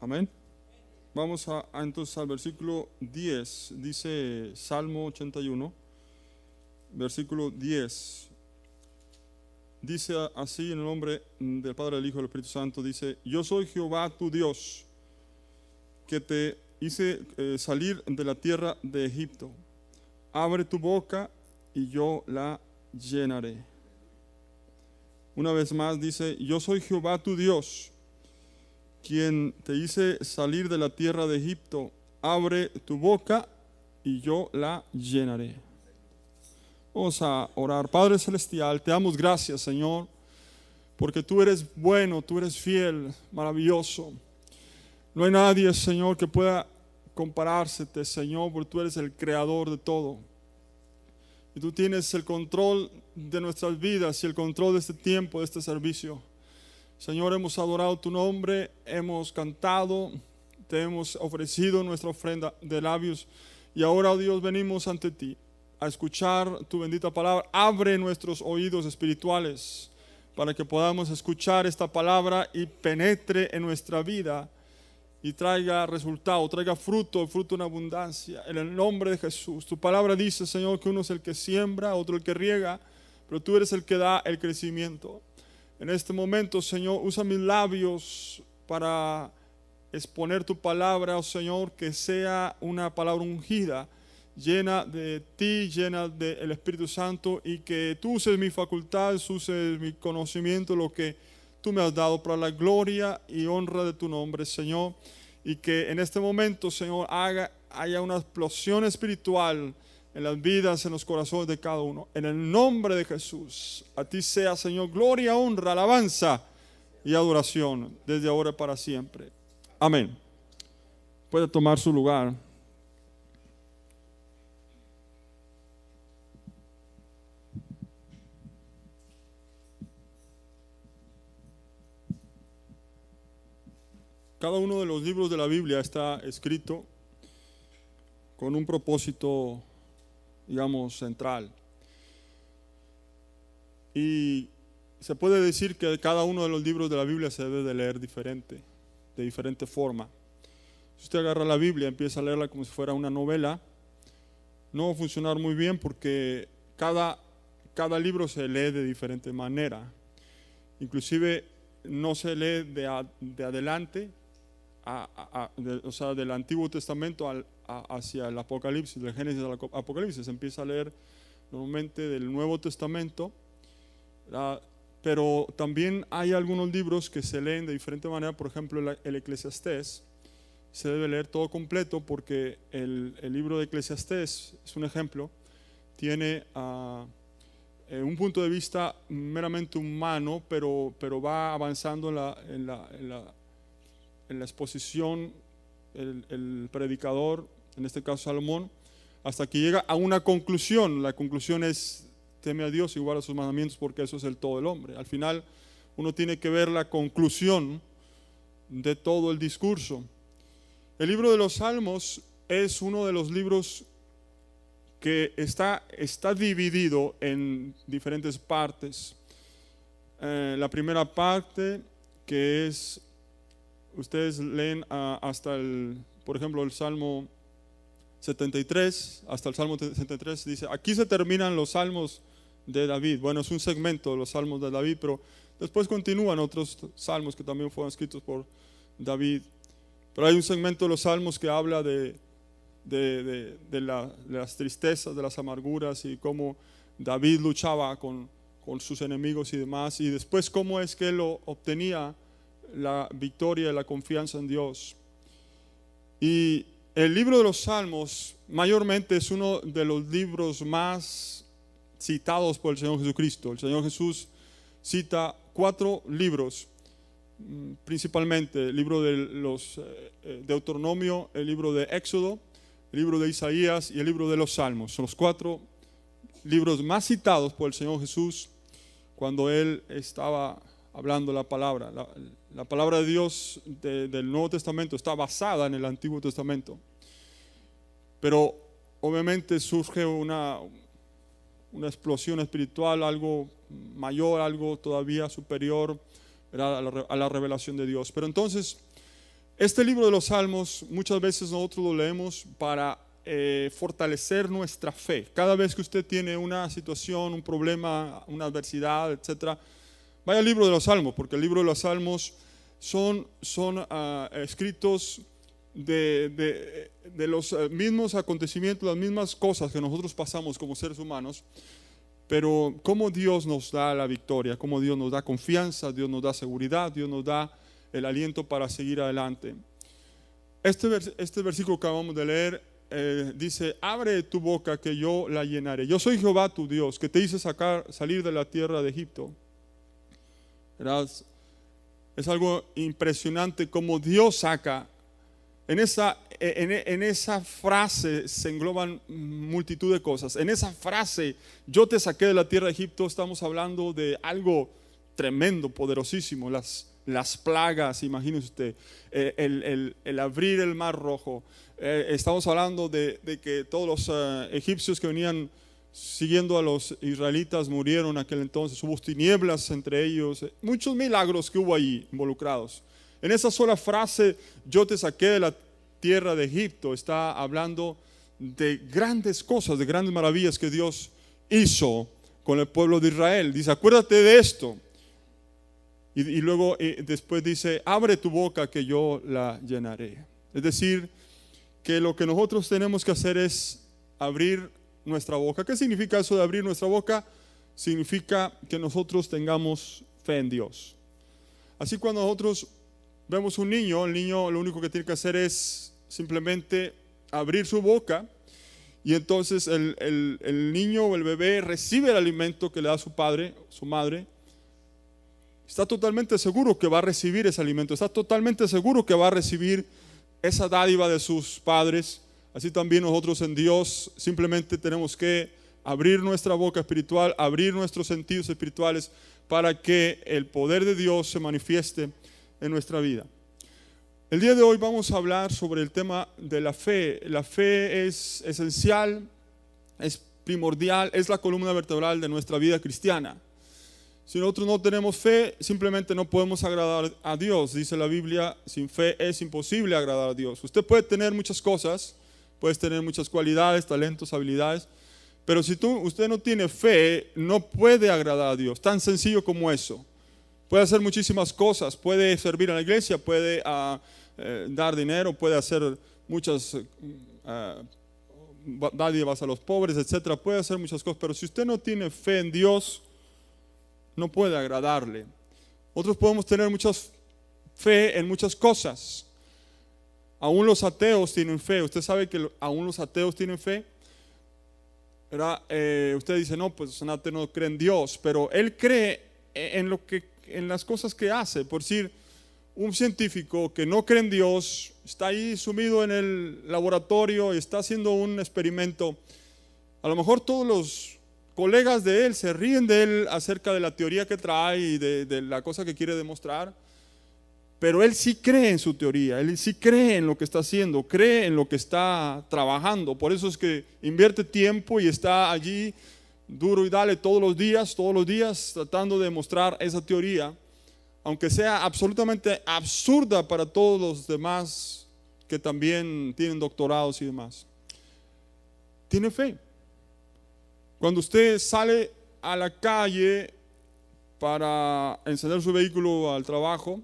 Amén. Vamos entonces al versículo 10. Dice Salmo 81, versículo 10. Dice así en el nombre del Padre, del Hijo y del Espíritu Santo. Dice: Yo soy Jehová tu Dios, que te hice salir de la tierra de Egipto. Abre tu boca y yo la llenaré. Una vez más dice: Yo soy Jehová tu Dios, quien te hice salir de la tierra de Egipto. Abre tu boca y yo la llenaré. Vamos a orar. Padre Celestial, te damos gracias, Señor, porque tú eres bueno, tú eres fiel, maravilloso. No hay nadie, Señor, que pueda comparársete, Señor, porque tú eres el creador de todo. Y tú tienes el control de nuestras vidas y el control de este tiempo, de este servicio. Señor, hemos adorado tu nombre, hemos cantado, te hemos ofrecido nuestra ofrenda de labios. Y ahora, oh Dios, venimos ante ti a escuchar tu bendita palabra. Abre nuestros oídos espirituales para que podamos escuchar esta palabra y penetre en nuestra vida y traiga resultado, traiga fruto en abundancia, en el nombre de Jesús. Tu palabra dice, Señor, que uno es el que siembra, otro el que riega, pero tú eres el que da el crecimiento. En este momento, Señor, usa mis labios para exponer tu palabra, oh Señor, que sea una palabra ungida, llena de ti, llena del Espíritu Santo, y que tú uses mi facultad, uses mi conocimiento, lo que tú me has dado para la gloria y honra de tu nombre, Señor. Y que en este momento, Señor, haya una explosión espiritual en las vidas, en los corazones de cada uno. En el nombre de Jesús, a ti sea, Señor, gloria, honra, alabanza y adoración desde ahora para siempre. Amén. Puede tomar su lugar. Cada uno de los libros de la Biblia está escrito con un propósito, digamos, central. Y se puede decir que cada uno de los libros de la Biblia se debe de leer de diferente forma. Si usted agarra la Biblia y empieza a leerla como si fuera una novela, no va a funcionar muy bien porque cada libro se lee de diferente manera. Inclusive no se lee de adelante, o sea, del Antiguo Testamento hacia el Apocalipsis, del Génesis al Apocalipsis. Se empieza a leer normalmente del Nuevo Testamento, pero también hay algunos libros que se leen de diferente manera. Por ejemplo, el Eclesiastés se debe leer todo completo porque el libro de Eclesiastés es un ejemplo. Tiene un punto de vista meramente humano, pero va avanzando en la exposición, el predicador, en este caso Salomón, hasta que llega a una conclusión. La conclusión es: teme a Dios y guarda sus mandamientos, porque eso es el todo del hombre. Al final uno tiene que ver la conclusión de todo el discurso. El libro de los Salmos es uno de los libros que está dividido en diferentes partes. La primera parte, que es, ustedes leen hasta por ejemplo, el Salmo 73, hasta el Salmo 73, dice: aquí se terminan los salmos de David. Bueno, es un segmento de los salmos de David, pero después continúan otros salmos que también fueron escritos por David. Pero hay un segmento de los salmos que habla de las tristezas, de las amarguras, y cómo David luchaba con sus enemigos y demás, y después cómo es que él obtenía la victoria y la confianza en Dios. Y el libro de los Salmos mayormente es uno de los libros más citados por el Señor Jesucristo. El Señor Jesús cita 4 libros, principalmente el libro de los Deuteronomio, el libro de Éxodo, el libro de Isaías y el libro de los Salmos. Son los 4 libros más citados por el Señor Jesús cuando Él estaba hablando la palabra. La palabra de Dios del Nuevo Testamento está basada en el Antiguo Testamento. Pero obviamente surge una explosión espiritual, algo mayor, algo todavía superior a la revelación de Dios. Pero entonces Este libro de los Salmos muchas veces nosotros lo leemos para fortalecer nuestra fe. Cada vez que usted tiene una situación, un problema, una adversidad, etcétera, vaya al libro de los Salmos, porque el libro de los Salmos son escritos de los mismos acontecimientos, las mismas cosas que nosotros pasamos como seres humanos, pero cómo Dios nos da la victoria, cómo Dios nos da confianza, Dios nos da seguridad, Dios nos da el aliento para seguir adelante. Este versículo que acabamos de leer dice: abre tu boca que yo la llenaré. Yo soy Jehová tu Dios, que te hice salir de la tierra de Egipto. ¿Verdad? Es algo impresionante como Dios saca. En esa frase se engloban multitud de cosas. En esa frase, yo te saqué de la tierra de Egipto, estamos hablando de algo tremendo, poderosísimo. Las plagas, imagínese usted, el abrir el mar rojo. Estamos hablando de que todos los egipcios que venían siguiendo a los israelitas murieron en aquel entonces. Hubo tinieblas entre ellos, muchos milagros que hubo ahí involucrados. En esa sola frase, yo te saqué de la tierra de Egipto, está hablando de grandes cosas, de grandes maravillas que Dios hizo con el pueblo de Israel. Dice: acuérdate de esto. Y luego después dice: abre tu boca que yo la llenaré. Es decir, que lo que nosotros tenemos que hacer es abrir nuestra boca. ¿Qué significa eso de abrir nuestra boca? Significa que nosotros tengamos fe en Dios. Así, cuando nosotros vemos un niño, el niño lo único que tiene que hacer es simplemente abrir su boca, y entonces el niño o el bebé recibe el alimento que le da su padre, su madre. Está totalmente seguro que va a recibir ese alimento, está totalmente seguro que va a recibir esa dádiva de sus padres. Así también nosotros en Dios simplemente tenemos que abrir nuestra boca espiritual, abrir nuestros sentidos espirituales para que el poder de Dios se manifieste en nuestra vida. El día de hoy vamos a hablar sobre el tema de la fe. La fe es esencial, es primordial, es la columna vertebral de nuestra vida cristiana. Si nosotros no tenemos fe, simplemente no podemos agradar a Dios. Dice la Biblia: sin fe es imposible agradar a Dios. Usted puede tener muchas cosas, puedes tener muchas cualidades, talentos, habilidades, pero si usted no tiene fe, no puede agradar a Dios. Tan sencillo como eso. Puede hacer muchísimas cosas, puede servir a la iglesia, puede dar dinero, puede hacer muchas dádivas a los pobres, etcétera. Puede hacer muchas cosas, pero si usted no tiene fe en Dios, no puede agradarle. Nosotros podemos tener mucha fe en muchas cosas. Aún los ateos tienen fe. Usted sabe que aún los ateos tienen fe. Usted dice: no, pues un ateo no cree en Dios, pero él cree en las cosas que hace. Por decir, un científico que no cree en Dios está ahí sumido en el laboratorio y está haciendo un experimento. A lo mejor todos los colegas de él se ríen de él acerca de la teoría que trae y de la cosa que quiere demostrar, pero él sí cree en su teoría, él sí cree en lo que está haciendo, cree en lo que está trabajando. Por eso es que invierte tiempo y está allí duro y dale todos los días tratando de demostrar esa teoría, aunque sea absolutamente absurda para todos los demás que también tienen doctorados y demás. Tiene fe. Cuando usted sale a la calle para encender su vehículo al trabajo,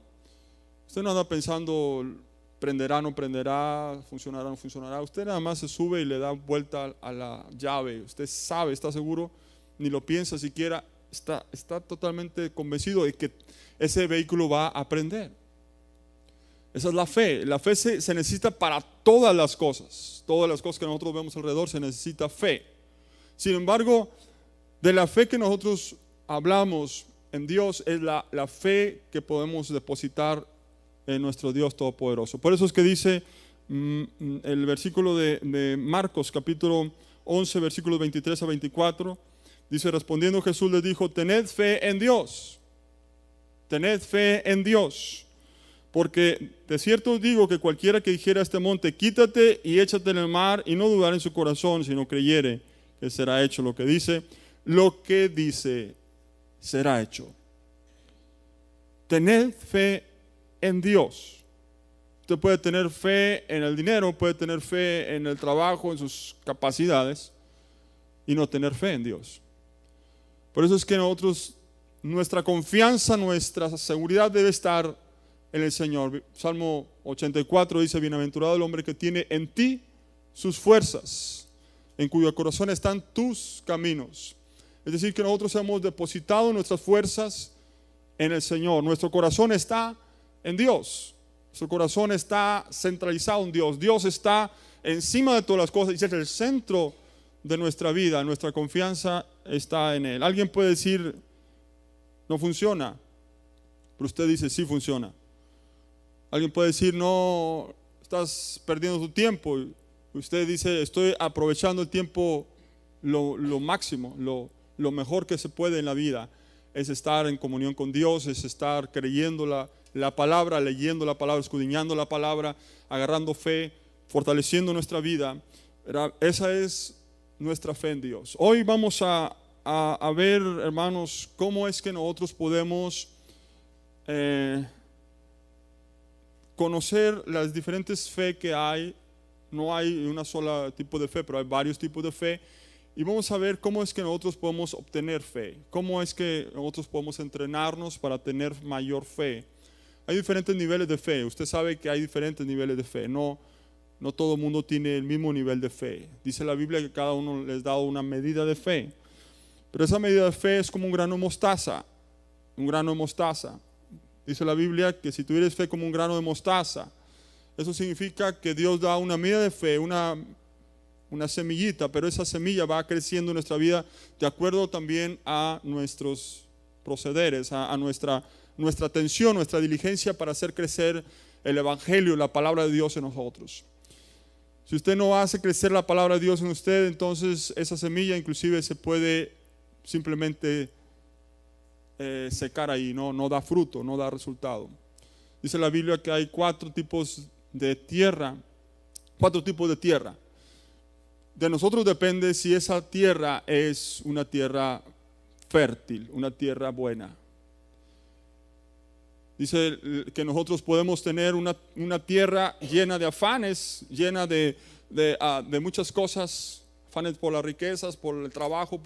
usted no anda pensando: prenderá, no prenderá, funcionará, no funcionará. Usted nada más se sube y le da vuelta a la llave. Usted sabe, está seguro, ni lo piensa siquiera, está totalmente convencido de que ese vehículo va a prender. Esa es la fe. La fe se necesita para todas las cosas que nosotros vemos alrededor. Se necesita fe. Sin embargo, de la fe que nosotros hablamos en Dios es la fe que podemos depositar en nuestro Dios Todopoderoso. Por eso es que dice el versículo de Marcos capítulo 11, versículos 23 a 24, dice: respondiendo Jesús les dijo: tened fe en Dios, porque de cierto os digo que cualquiera que dijera a este monte: quítate y échate en el mar, y no dudar en su corazón, sino creyere que será hecho lo que dice será hecho. Tened fe en Dios. Usted puede tener fe en el dinero, puede tener fe en el trabajo, en sus capacidades, y no tener fe en Dios. Por eso es que nosotros, nuestra confianza, nuestra seguridad debe estar en el Señor. Salmo 84 dice: bienaventurado el hombre que tiene en ti sus fuerzas, en cuyo corazón están tus caminos. Es decir, que nosotros hemos depositado nuestras fuerzas en el Señor. Nuestro corazón está en Dios. Nuestro corazón está centralizado en Dios. Dios está encima de todas las cosas y es el centro de nuestra vida. Nuestra confianza está en Él. Alguien puede decir: no funciona, pero usted dice: sí funciona. Alguien puede decir: no, estás perdiendo tu tiempo. Usted dice: estoy aprovechando el tiempo lo máximo, lo mejor que se puede en la vida. Es estar en comunión con Dios, es estar creyendo la palabra, leyendo la palabra, escudriñando la palabra, agarrando fe, fortaleciendo nuestra vida. Esa es nuestra fe en Dios. Hoy vamos a ver, hermanos, cómo es que nosotros podemos conocer las diferentes fe que hay. No hay una sola tipo de fe, pero hay varios tipos de fe. Y vamos a ver cómo es que nosotros podemos obtener fe, cómo es que nosotros podemos entrenarnos para tener mayor fe. Hay diferentes niveles de fe. Usted sabe que hay diferentes niveles de fe. No todo el mundo tiene el mismo nivel de fe. Dice la Biblia que cada uno les da una medida de fe. Pero esa medida de fe es como un grano de mostaza. Un grano de mostaza. Dice la Biblia que si tuvieras fe como un grano de mostaza, eso significa que Dios da una medida de fe, una semillita, pero esa semilla va creciendo en nuestra vida de acuerdo también a nuestros procederes, a nuestra atención, nuestra diligencia para hacer crecer el Evangelio, la palabra de Dios en nosotros. Si usted no hace crecer la palabra de Dios en usted, entonces esa semilla inclusive se puede simplemente secar ahí, no da fruto, no da resultado. Dice la Biblia que hay 4 tipos de tierra, 4 tipos de tierra. De nosotros depende si esa tierra es una tierra fértil, una tierra buena. Dice que nosotros podemos tener una tierra llena de afanes, llena de muchas cosas, afanes por las riquezas, por el trabajo,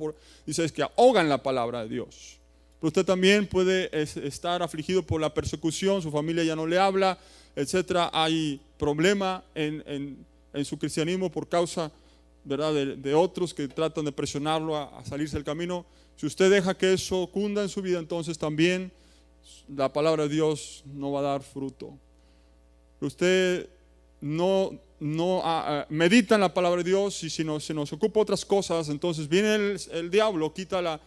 dice que ahogan la palabra de Dios. Pero usted también puede estar afligido por la persecución, su familia ya no le habla, etcétera. Hay problema en su cristianismo por causa, ¿verdad?, de otros que tratan de presionarlo a salirse del camino. Si usted deja que eso cunda en su vida, entonces también la palabra de Dios no va a dar fruto. Usted no medita en la palabra de Dios y si se nos ocupa otras cosas, entonces viene el diablo, quita la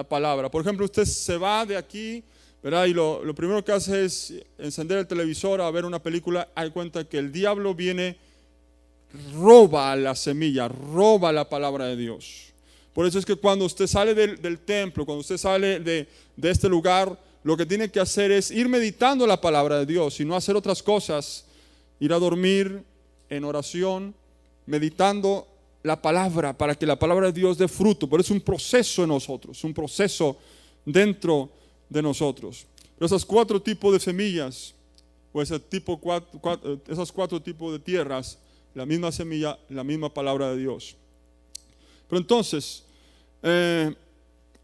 palabra. Por ejemplo, usted se va de aquí, ¿verdad?, y lo primero que hace es encender el televisor a ver una película. Hay cuenta que el diablo viene, roba la semilla, roba la palabra de Dios. Por eso es que cuando usted sale del templo, cuando usted sale de este lugar, lo que tiene que hacer es ir meditando la palabra de Dios y no hacer otras cosas. Ir a dormir en oración, meditando la palabra para que la palabra de Dios dé fruto. Pero es un proceso en nosotros, un proceso dentro de nosotros. Pero esos 4 tipos de semillas, o esos 4 tipos de tierras, la misma semilla, la misma palabra de Dios. Pero entonces,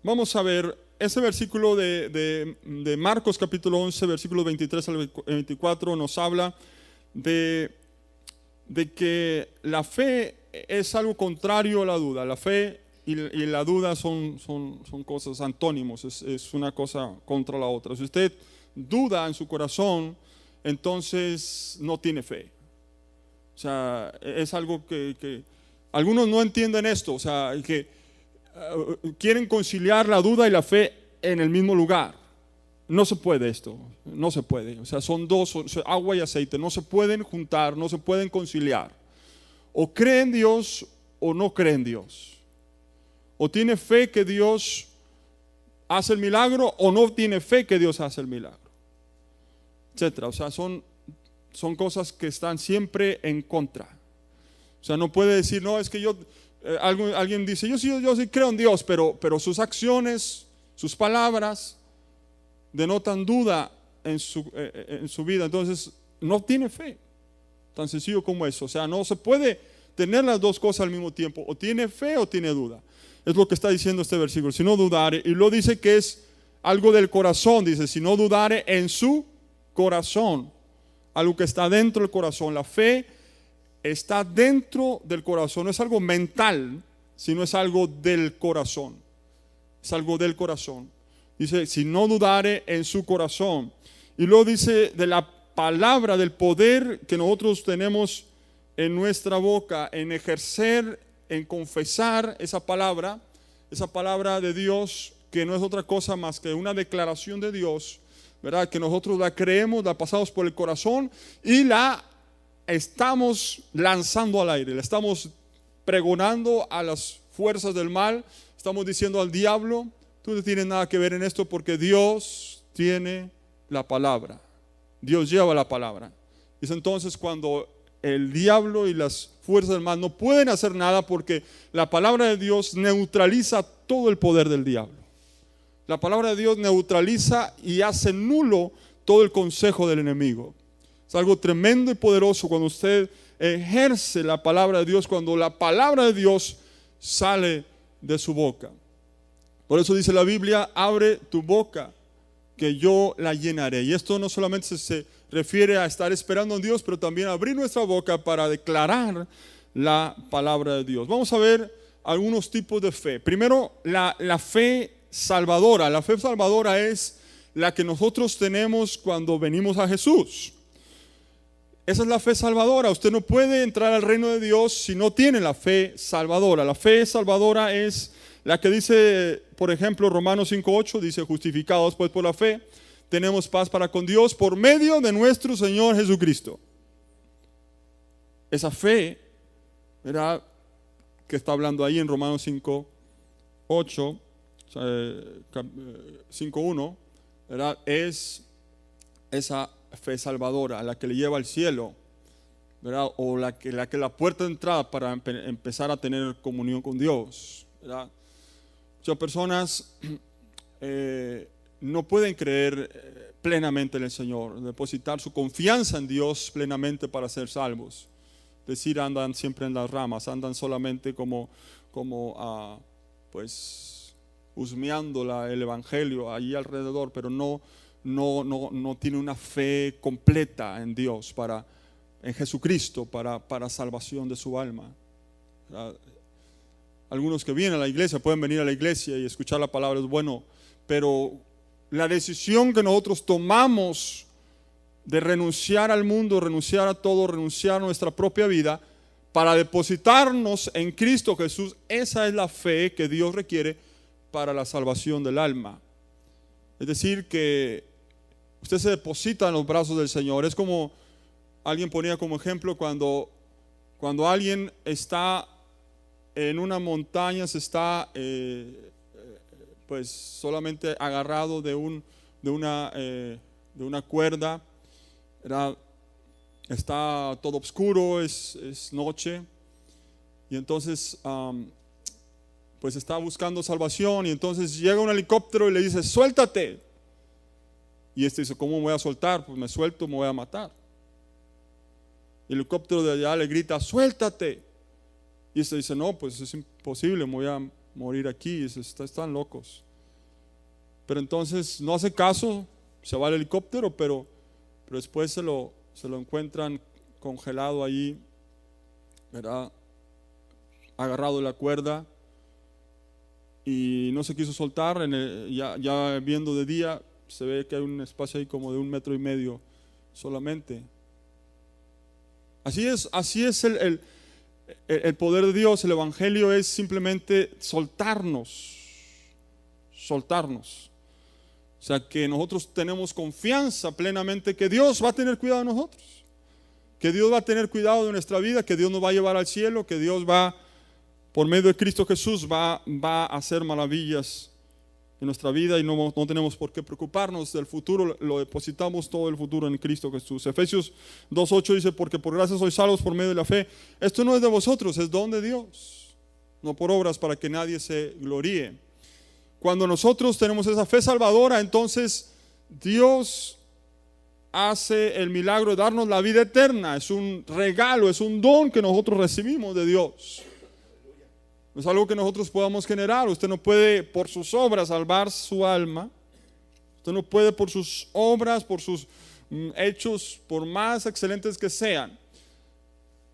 vamos a ver ese versículo de Marcos capítulo 11, versículos 23 al 24, nos habla de que la fe es algo contrario a la duda. La fe y la duda son cosas antónimos, es una cosa contra la otra. Si usted duda en su corazón, entonces no tiene fe. O sea, es algo que algunos no entienden esto, o sea, que quieren conciliar la duda y la fe en el mismo lugar. No se puede esto, no se puede. O sea, son dos, agua y aceite, no se pueden juntar, no se pueden conciliar. O cree en Dios o no cree en Dios. O tiene fe que Dios hace el milagro o no tiene fe que Dios hace el milagro, etcétera. O sea, son cosas que están siempre en contra. O sea, no puede decir, no, es que alguien dice, yo sí creo en Dios, pero sus acciones, sus palabras denotan duda en su vida. Entonces no tiene fe. Tan sencillo como eso. O sea, no se puede tener las dos cosas al mismo tiempo. O tiene fe o tiene duda. Es lo que está diciendo este versículo. Si no dudare, y lo dice que es algo del corazón. Dice, si no dudare en su corazón. Algo que está dentro del corazón. La fe está dentro del corazón. No es algo mental, sino es algo del corazón. Es algo del corazón. Dice, si no dudare en su corazón. Y luego dice de la palabra, del poder que nosotros tenemos en nuestra boca, en ejercer, en confesar esa palabra de Dios, que no es otra cosa más que una declaración de Dios, ¿verdad? Que nosotros la creemos, la pasamos por el corazón y la estamos lanzando al aire, la estamos pregonando a las fuerzas del mal, estamos diciendo al diablo, tú no tienes nada que ver en esto porque Dios tiene la palabra. Dios lleva la palabra. Es entonces cuando el diablo y las fuerzas del mal no pueden hacer nada porque la palabra de Dios neutraliza todo el poder del diablo. La palabra de Dios neutraliza y hace nulo todo el consejo del enemigo. Es algo tremendo y poderoso cuando usted ejerce la palabra de Dios, cuando la palabra de Dios sale de su boca. Por eso dice la Biblia, abre tu boca, que yo la llenaré. Y esto no solamente se refiere a estar esperando en Dios, pero también a abrir nuestra boca para declarar la palabra de Dios. Vamos a ver algunos tipos de fe. Primero, la fe salvadora. La fe salvadora es la que nosotros tenemos cuando venimos a Jesús. Esa es la fe salvadora. Usted no puede entrar al reino de Dios si no tiene la fe salvadora. La fe salvadora es la que dice, por ejemplo, Romanos 5:8, dice, justificados pues por la fe, tenemos paz para con Dios por medio de nuestro Señor Jesucristo. Esa fe, ¿verdad?, que está hablando ahí en Romanos 5:8, 5:1, ¿verdad?, es esa fe salvadora, la que le lleva al cielo, ¿verdad?, o la que la puerta de entrada para empezar a tener comunión con Dios, ¿verdad? Muchas personas no pueden creer plenamente en el Señor, depositar su confianza en Dios plenamente para ser salvos. Es decir, andan siempre en las ramas, andan solamente como pues husmeando el evangelio allí alrededor, pero no tiene una fe completa en Dios, en Jesucristo, para salvación de su alma. Algunos que vienen a la iglesia pueden venir a la iglesia y escuchar la palabra, es bueno, pero la decisión que nosotros tomamos de renunciar al mundo, renunciar a todo, renunciar a nuestra propia vida para depositarnos en Cristo Jesús, esa es la fe que Dios requiere para la salvación del alma. Es decir, que usted se deposita en los brazos del Señor. Es como alguien ponía como ejemplo cuando alguien está en una montaña, se está pues solamente agarrado de una cuerda, ¿verdad? Está todo oscuro, es noche, y entonces pues está buscando salvación, y entonces llega un helicóptero y le dice, suéltate. Y este dice, ¿cómo me voy a soltar? Pues me suelto, me voy a matar. Y el helicóptero de allá le grita, suéltate. Y este dice, no, pues es imposible, me voy a morir aquí. Y dice, están locos. Pero entonces no hace caso, se va al helicóptero, pero después se lo encuentran congelado ahí, ¿verdad?, agarrado de la cuerda, y no se quiso soltar. Ya viendo de día, se ve que hay un espacio ahí como de 1,5 metros solamente. Así es el poder de Dios. El evangelio es simplemente soltarnos. O sea, que nosotros tenemos confianza plenamente que Dios va a tener cuidado de nosotros, que Dios va a tener cuidado de nuestra vida, que Dios nos va a llevar al cielo, que Dios va, por medio de Cristo Jesús, va a hacer maravillas en nuestra vida, y no tenemos por qué preocuparnos del futuro. Lo depositamos todo el futuro en Cristo Jesús. Efesios 2:8 dice, porque por gracia sois salvos por medio de la fe. Esto no es de vosotros, es don de Dios, no por obras, para que nadie se gloríe. Cuando nosotros tenemos esa fe salvadora, entonces Dios hace el milagro de darnos la vida eterna. Es un regalo, es un don que nosotros recibimos de Dios. No es algo que nosotros podamos generar. Usted no puede por sus obras salvar su alma. Usted no puede por sus obras, por sus hechos, por más excelentes que sean.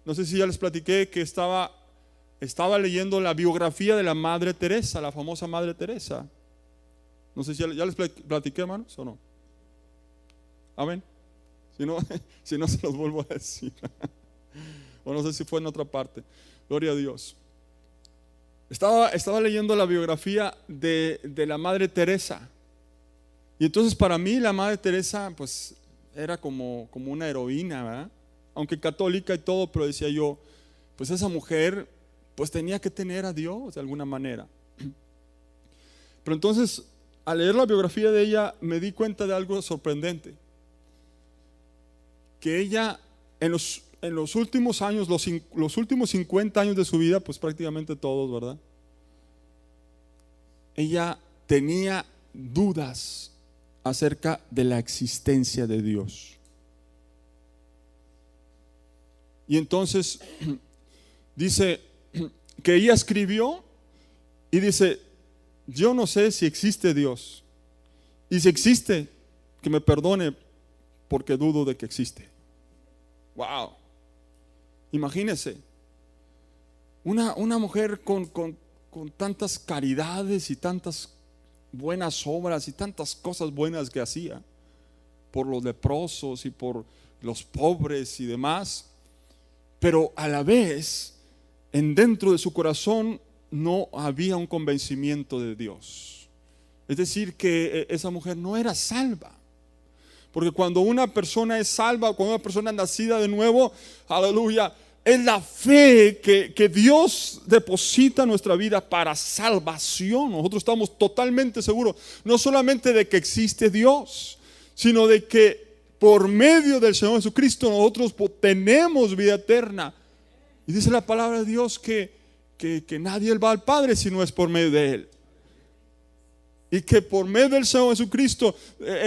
No sé si ya les platiqué que estaba leyendo la biografía de la Madre Teresa, la famosa Madre Teresa. No sé si ya les platiqué, hermanos, o no. Amén. Si no se los vuelvo a decir. O no sé si fue en otra parte. Gloria a Dios. Estaba leyendo la biografía de la Madre Teresa. Y entonces para mí la Madre Teresa pues era como una heroína, ¿verdad? Aunque católica y todo, pero decía yo, pues esa mujer pues tenía que tener a Dios de alguna manera. Pero entonces al leer la biografía de ella me di cuenta de algo sorprendente. Que ella en los últimos años, los últimos 50 años de su vida, pues prácticamente todos, ¿verdad? Ella tenía dudas acerca de la existencia de Dios. Y entonces dice que ella escribió y dice, yo no sé si existe Dios. Y si existe, que me perdone porque dudo de que existe. Wow. Imagínese una mujer con tantas caridades y tantas buenas obras y tantas cosas buenas que hacía por los leprosos y por los pobres y demás, pero a la vez dentro de su corazón no había un convencimiento de Dios. Es decir, que esa mujer no era salva. Porque cuando una persona es salva, cuando una persona es nacida de nuevo, aleluya, es la fe que Dios deposita en nuestra vida para salvación. Nosotros estamos totalmente seguros, no solamente de que existe Dios, sino de que por medio del Señor Jesucristo nosotros tenemos vida eterna. Y dice la palabra de Dios que nadie va al Padre si no es por medio de Él. Y que por medio del Señor Jesucristo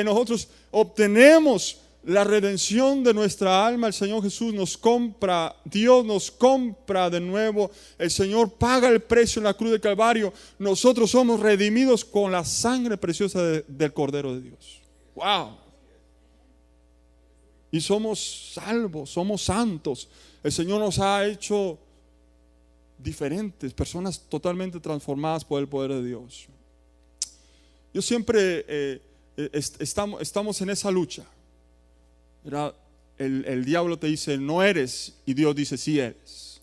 nosotros obtenemos la redención de nuestra alma. El Señor Jesús nos compra, Dios nos compra de nuevo. El Señor paga el precio en la cruz del Calvario. Nosotros somos redimidos con la sangre preciosa del Cordero de Dios. Wow. Y somos salvos, somos santos. El Señor nos ha hecho diferentes, personas totalmente transformadas por el poder de Dios. Yo siempre estamos en esa lucha. ¿Verdad? El diablo te dice no eres y Dios dice sí eres.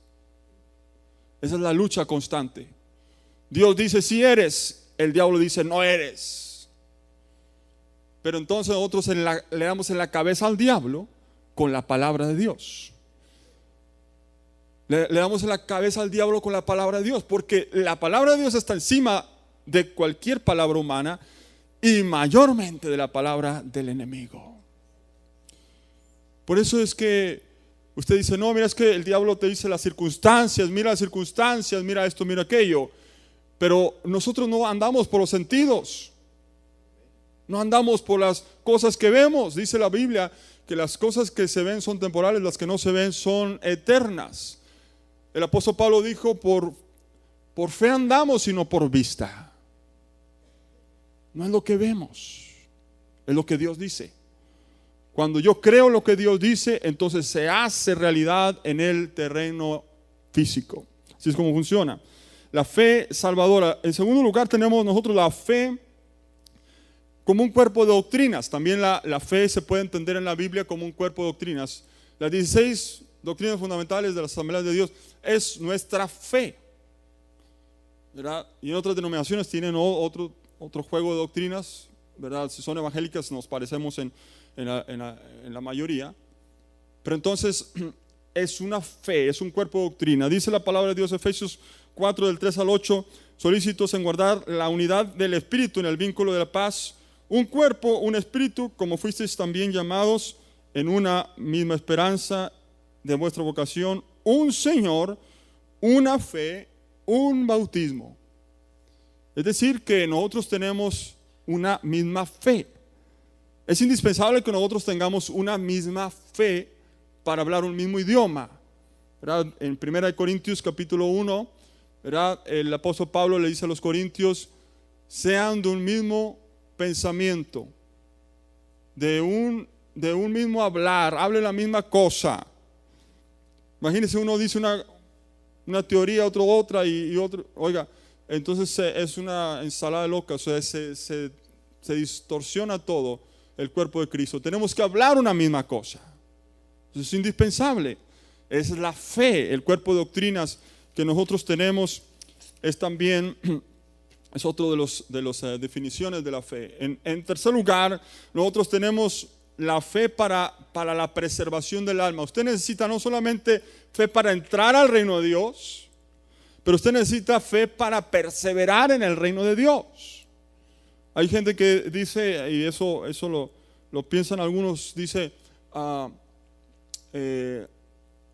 Esa es la lucha constante. Dios dice sí eres, el diablo dice no eres. Pero entonces nosotros le damos en la cabeza al diablo con la palabra de Dios. Le damos en la cabeza al diablo con la palabra de Dios, porque la palabra de Dios está encima de cualquier palabra humana y mayormente de la palabra del enemigo. Por eso es que usted dice, no, mira, es que el diablo te dice las circunstancias, mira esto, mira aquello. Pero nosotros no andamos por los sentidos, no andamos por las cosas que vemos. Dice la Biblia que las cosas que se ven son temporales, las que no se ven son eternas. El apóstol Pablo dijo, por fe andamos, sino por vista. No es lo que vemos, es lo que Dios dice. Cuando yo creo lo que Dios dice, entonces se hace realidad en el terreno físico. Así es como funciona. La fe salvadora. En segundo lugar tenemos nosotros la fe como un cuerpo de doctrinas. También la fe se puede entender en la Biblia como un cuerpo de doctrinas. Las 16 doctrinas fundamentales de las asambleas de Dios es nuestra fe, ¿verdad? Y en otras denominaciones tienen otro juego de doctrinas, ¿verdad? Si son evangélicas nos parecemos en la mayoría. Pero entonces es una fe, es un cuerpo de doctrina. Dice la palabra de Dios, Efesios 4 del 3 al 8, solícitos en guardar la unidad del Espíritu en el vínculo de la paz, un cuerpo, un espíritu, como fuisteis también llamados en una misma esperanza de vuestra vocación, un Señor, una fe, un bautismo. Es decir, que nosotros tenemos una misma fe. Es indispensable que nosotros tengamos una misma fe para hablar un mismo idioma, ¿verdad? En 1 Corintios capítulo 1, ¿verdad? El apóstol Pablo le dice a los corintios: sean de un mismo pensamiento, de un mismo hablar, hablen la misma cosa. Imagínense, uno dice una teoría, otro otra y otro, oiga, entonces es una ensalada loca, o sea, se distorsiona todo el cuerpo de Cristo. Tenemos que hablar una misma cosa. Eso es indispensable. Es la fe, el cuerpo de doctrinas que nosotros tenemos es también, es otro de las definiciones de la fe. En tercer lugar, nosotros tenemos la fe para la preservación del alma. Usted necesita no solamente fe para entrar al reino de Dios, pero usted necesita fe para perseverar en el reino de Dios. Hay gente que dice, y eso lo piensan algunos, dice,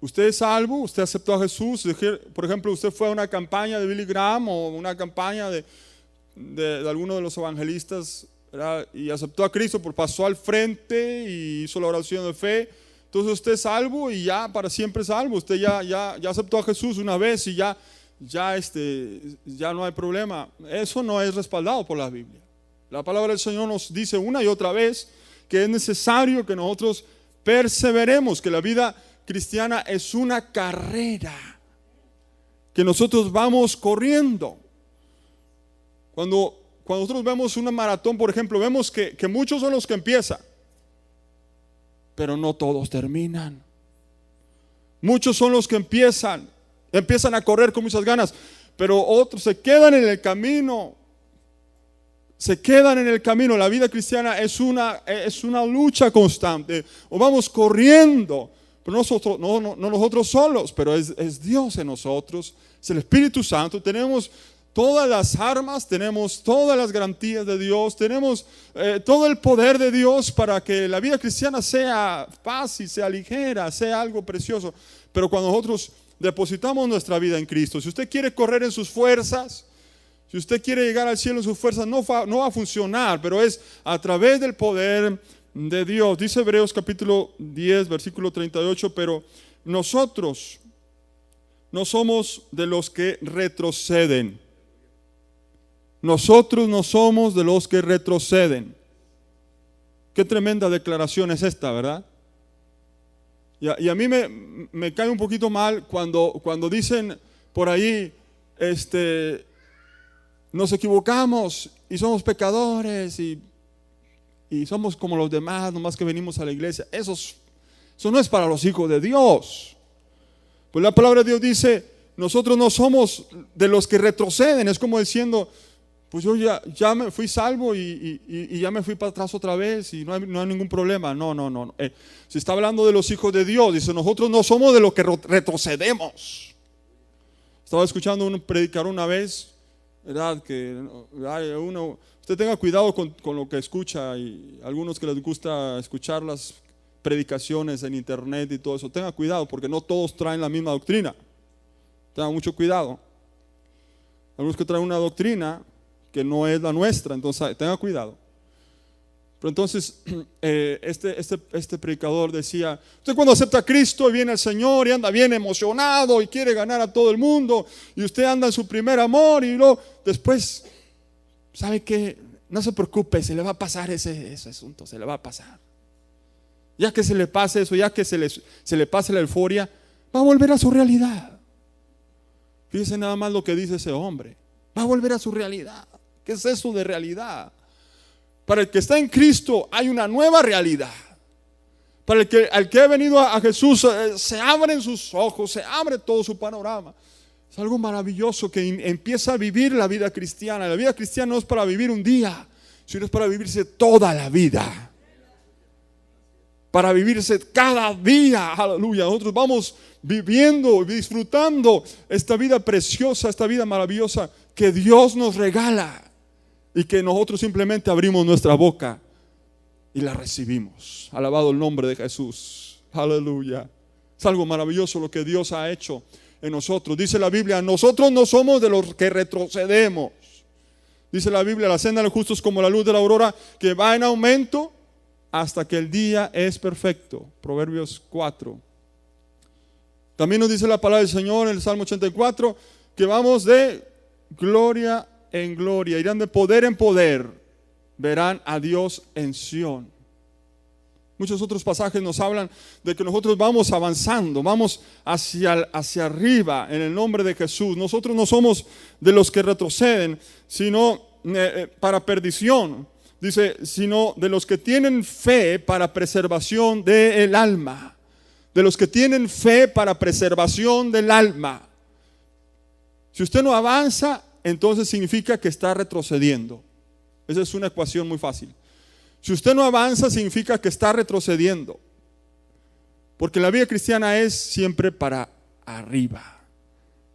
usted es salvo, usted aceptó a Jesús. Por ejemplo, usted fue a una campaña de Billy Graham o una campaña de alguno de los evangelistas, ¿verdad? Y aceptó a Cristo, pasó al frente y hizo la oración de fe. Entonces usted es salvo y ya para siempre salvo. Usted ya aceptó a Jesús una vez y ya no hay problema. Eso no es respaldado por la Biblia. La palabra del Señor nos dice una y otra vez que es necesario que nosotros perseveremos, que la vida cristiana es una carrera que nosotros vamos corriendo. Cuando nosotros vemos una maratón, por ejemplo, vemos que muchos son los que empiezan, pero no todos terminan. Muchos son los que empiezan a correr con muchas ganas, pero otros se quedan en el camino. La vida cristiana es una lucha constante. O vamos corriendo, pero no nosotros solos, pero es Dios en nosotros, es el Espíritu Santo. Tenemos todas las armas, tenemos todas las garantías de Dios, tenemos todo el poder de Dios para que la vida cristiana sea fácil, sea ligera, sea algo precioso. Pero cuando nosotros depositamos nuestra vida en Cristo, si usted quiere correr en sus fuerzas, si usted quiere llegar al cielo en sus fuerzas, no va a funcionar, pero es a través del poder de Dios. Dice Hebreos capítulo 10, versículo 38, pero nosotros no somos de los que retroceden. Nosotros no somos de los que retroceden. Qué tremenda declaración es esta, ¿verdad? Y a mí me cae un poquito mal cuando dicen por ahí, nos equivocamos y somos pecadores y somos como los demás, nomás que venimos a la iglesia. Eso no es para los hijos de Dios. Pues la palabra de Dios dice, nosotros no somos de los que retroceden. Es como diciendo, pues yo ya me fui salvo y ya me fui para atrás otra vez y no hay ningún problema. No. Se está hablando de los hijos de Dios. Dice, nosotros no somos de los que retrocedemos. Estaba escuchando un predicador una vez, ¿verdad? Usted tenga cuidado con lo que escucha, y algunos que les gusta escuchar las predicaciones en internet y todo eso, tenga cuidado porque no todos traen la misma doctrina. Tenga mucho cuidado. Algunos que traen una doctrina que no es la nuestra, entonces tenga cuidado. Pero entonces este predicador decía, usted cuando acepta a Cristo y viene el Señor y anda bien emocionado y quiere ganar a todo el mundo y usted anda en su primer amor y luego después, ¿sabe qué? No se preocupe, se le va a pasar ese asunto, se le va a pasar. Ya que se le pase eso, ya que se le pase la euforia, va a volver a su realidad. Fíjese nada más lo que dice ese hombre, va a volver a su realidad. ¿Qué es eso de realidad? Para el que está en Cristo hay una nueva realidad. Para el que ha venido a Jesús, se abren sus ojos, se abre todo su panorama. Es algo maravilloso que empieza a vivir la vida cristiana. La vida cristiana no es para vivir un día, sino es para vivirse toda la vida. Para vivirse cada día, aleluya. Nosotros vamos viviendo, disfrutando esta vida preciosa, esta vida maravillosa que Dios nos regala. Y que nosotros simplemente abrimos nuestra boca y la recibimos. Alabado el nombre de Jesús. Aleluya. Es algo maravilloso lo que Dios ha hecho en nosotros. Dice la Biblia, nosotros no somos de los que retrocedemos. Dice la Biblia, la senda de los justos como la luz de la aurora, que va en aumento hasta que el día es perfecto. Proverbios 4. También nos dice la palabra del Señor en el Salmo 84 que vamos de gloria en gloria, irán de poder en poder, verán a Dios en Sión. Muchos otros pasajes nos hablan de que nosotros vamos avanzando, vamos hacia arriba en el nombre de Jesús. Nosotros no somos de los que retroceden, sino para perdición. Dice, sino de los que tienen fe para preservación del alma. De los que tienen fe para preservación del alma. Si usted no avanza, entonces significa que está retrocediendo. Esa es una ecuación muy fácil. Si usted no avanza, significa que está retrocediendo. Porque la vida cristiana es siempre para arriba.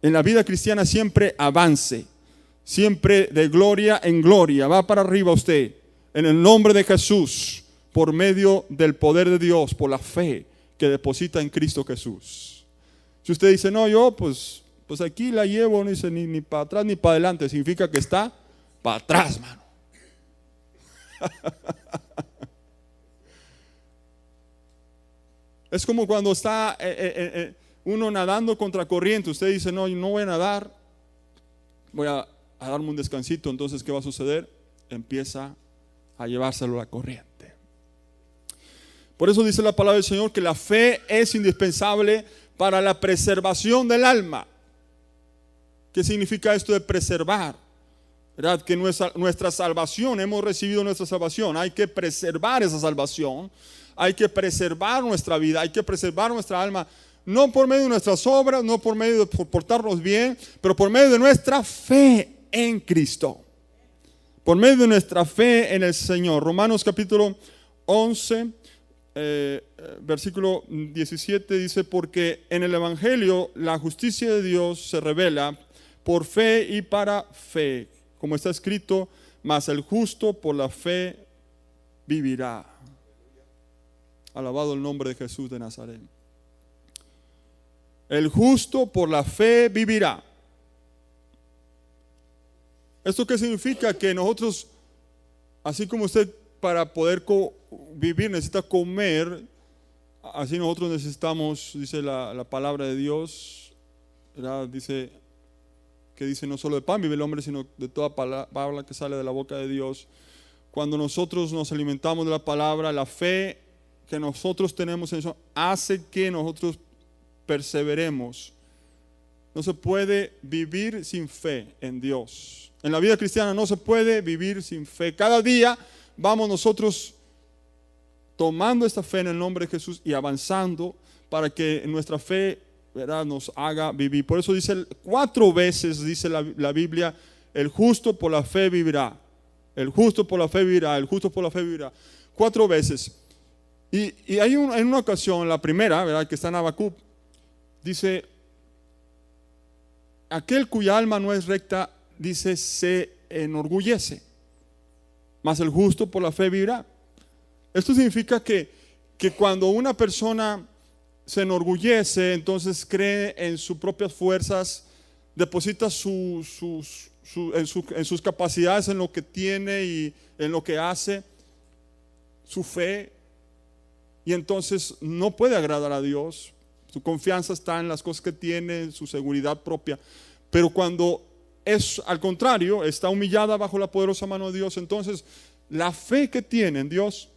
En la vida cristiana siempre avance. Siempre de gloria en gloria. Va para arriba usted. En el nombre de Jesús. Por medio del poder de Dios. Por la fe que deposita en Cristo Jesús. Si usted dice, no, yo pues aquí la llevo, no dice ni para atrás ni para adelante. Significa que está para atrás, mano. Es como cuando está uno nadando contra corriente. Usted dice, no, yo no voy a nadar, voy a darme un descansito. Entonces, ¿qué va a suceder? Empieza a llevárselo la corriente. Por eso dice la palabra del Señor que la fe es indispensable para la preservación del alma. ¿Qué significa esto de preservar? ¿Verdad? Que nuestra salvación, hemos recibido nuestra salvación, hay que preservar esa salvación, hay que preservar nuestra vida, hay que preservar nuestra alma, no por medio de nuestras obras, no por medio de portarnos bien, pero por medio de nuestra fe en Cristo, por medio de nuestra fe en el Señor. Romanos capítulo 11, versículo 17 dice, porque en el Evangelio la justicia de Dios se revela por fe y para fe. Como está escrito, mas el justo por la fe vivirá. Alabado el nombre de Jesús de Nazaret. El justo por la fe vivirá. ¿Esto qué significa? Que nosotros, así como usted para poder vivir necesita comer, así nosotros necesitamos, dice la palabra de Dios, ¿verdad? Dice que dice no solo de pan vive el hombre, sino de toda palabra que sale de la boca de Dios. Cuando nosotros nos alimentamos de la palabra, la fe que nosotros tenemos en eso hace que nosotros perseveremos. No se puede vivir sin fe en Dios. En la vida cristiana no se puede vivir sin fe. Cada día vamos nosotros tomando esta fe en el nombre de Jesús y avanzando para que nuestra fe, ¿verdad?, nos haga vivir. Por eso dice 4 veces, dice la Biblia, el justo por la fe vivirá. El justo por la fe vivirá. El justo por la fe vivirá. 4 veces. Y hay en una ocasión, la primera, ¿verdad?, que está en Habacuc, dice, aquel cuya alma no es recta, dice, se enorgullece, mas el justo por la fe vivirá. Esto significa que cuando una persona se enorgullece, entonces cree en sus propias fuerzas, deposita en sus capacidades, en lo que tiene y en lo que hace, su fe, y entonces no puede agradar a Dios. Su confianza está en las cosas que tiene, en su seguridad propia. Pero cuando es al contrario, está humillada bajo la poderosa mano de Dios, entonces la fe que tiene en Dios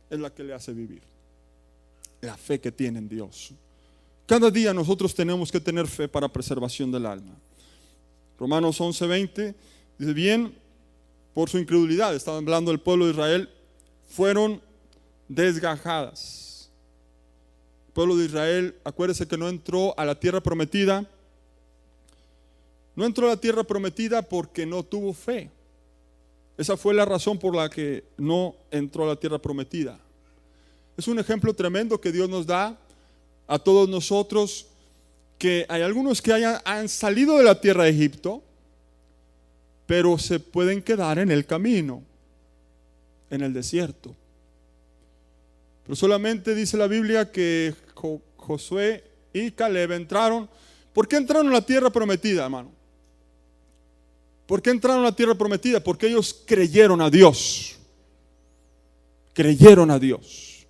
es la que le hace vivir. La fe que tiene en Dios. Cada día nosotros tenemos que tener fe para preservación del alma. Romanos 11:20 dice, bien, por su incredulidad, estaba hablando del pueblo de Israel, fueron desgajadas. El pueblo de Israel, acuérdese que no entró a la tierra prometida. No entró a la tierra prometida porque no tuvo fe. Esa fue la razón por la que no entró a la tierra prometida. Es un ejemplo tremendo que Dios nos da a todos nosotros, que hay algunos que han salido de la tierra de Egipto, pero se pueden quedar en el camino, en el desierto. Pero solamente dice la Biblia que Josué y Caleb entraron. ¿Por qué entraron a la tierra prometida, hermano? ¿Por qué entraron a la tierra prometida? Porque ellos creyeron a Dios. creyeron a Dios.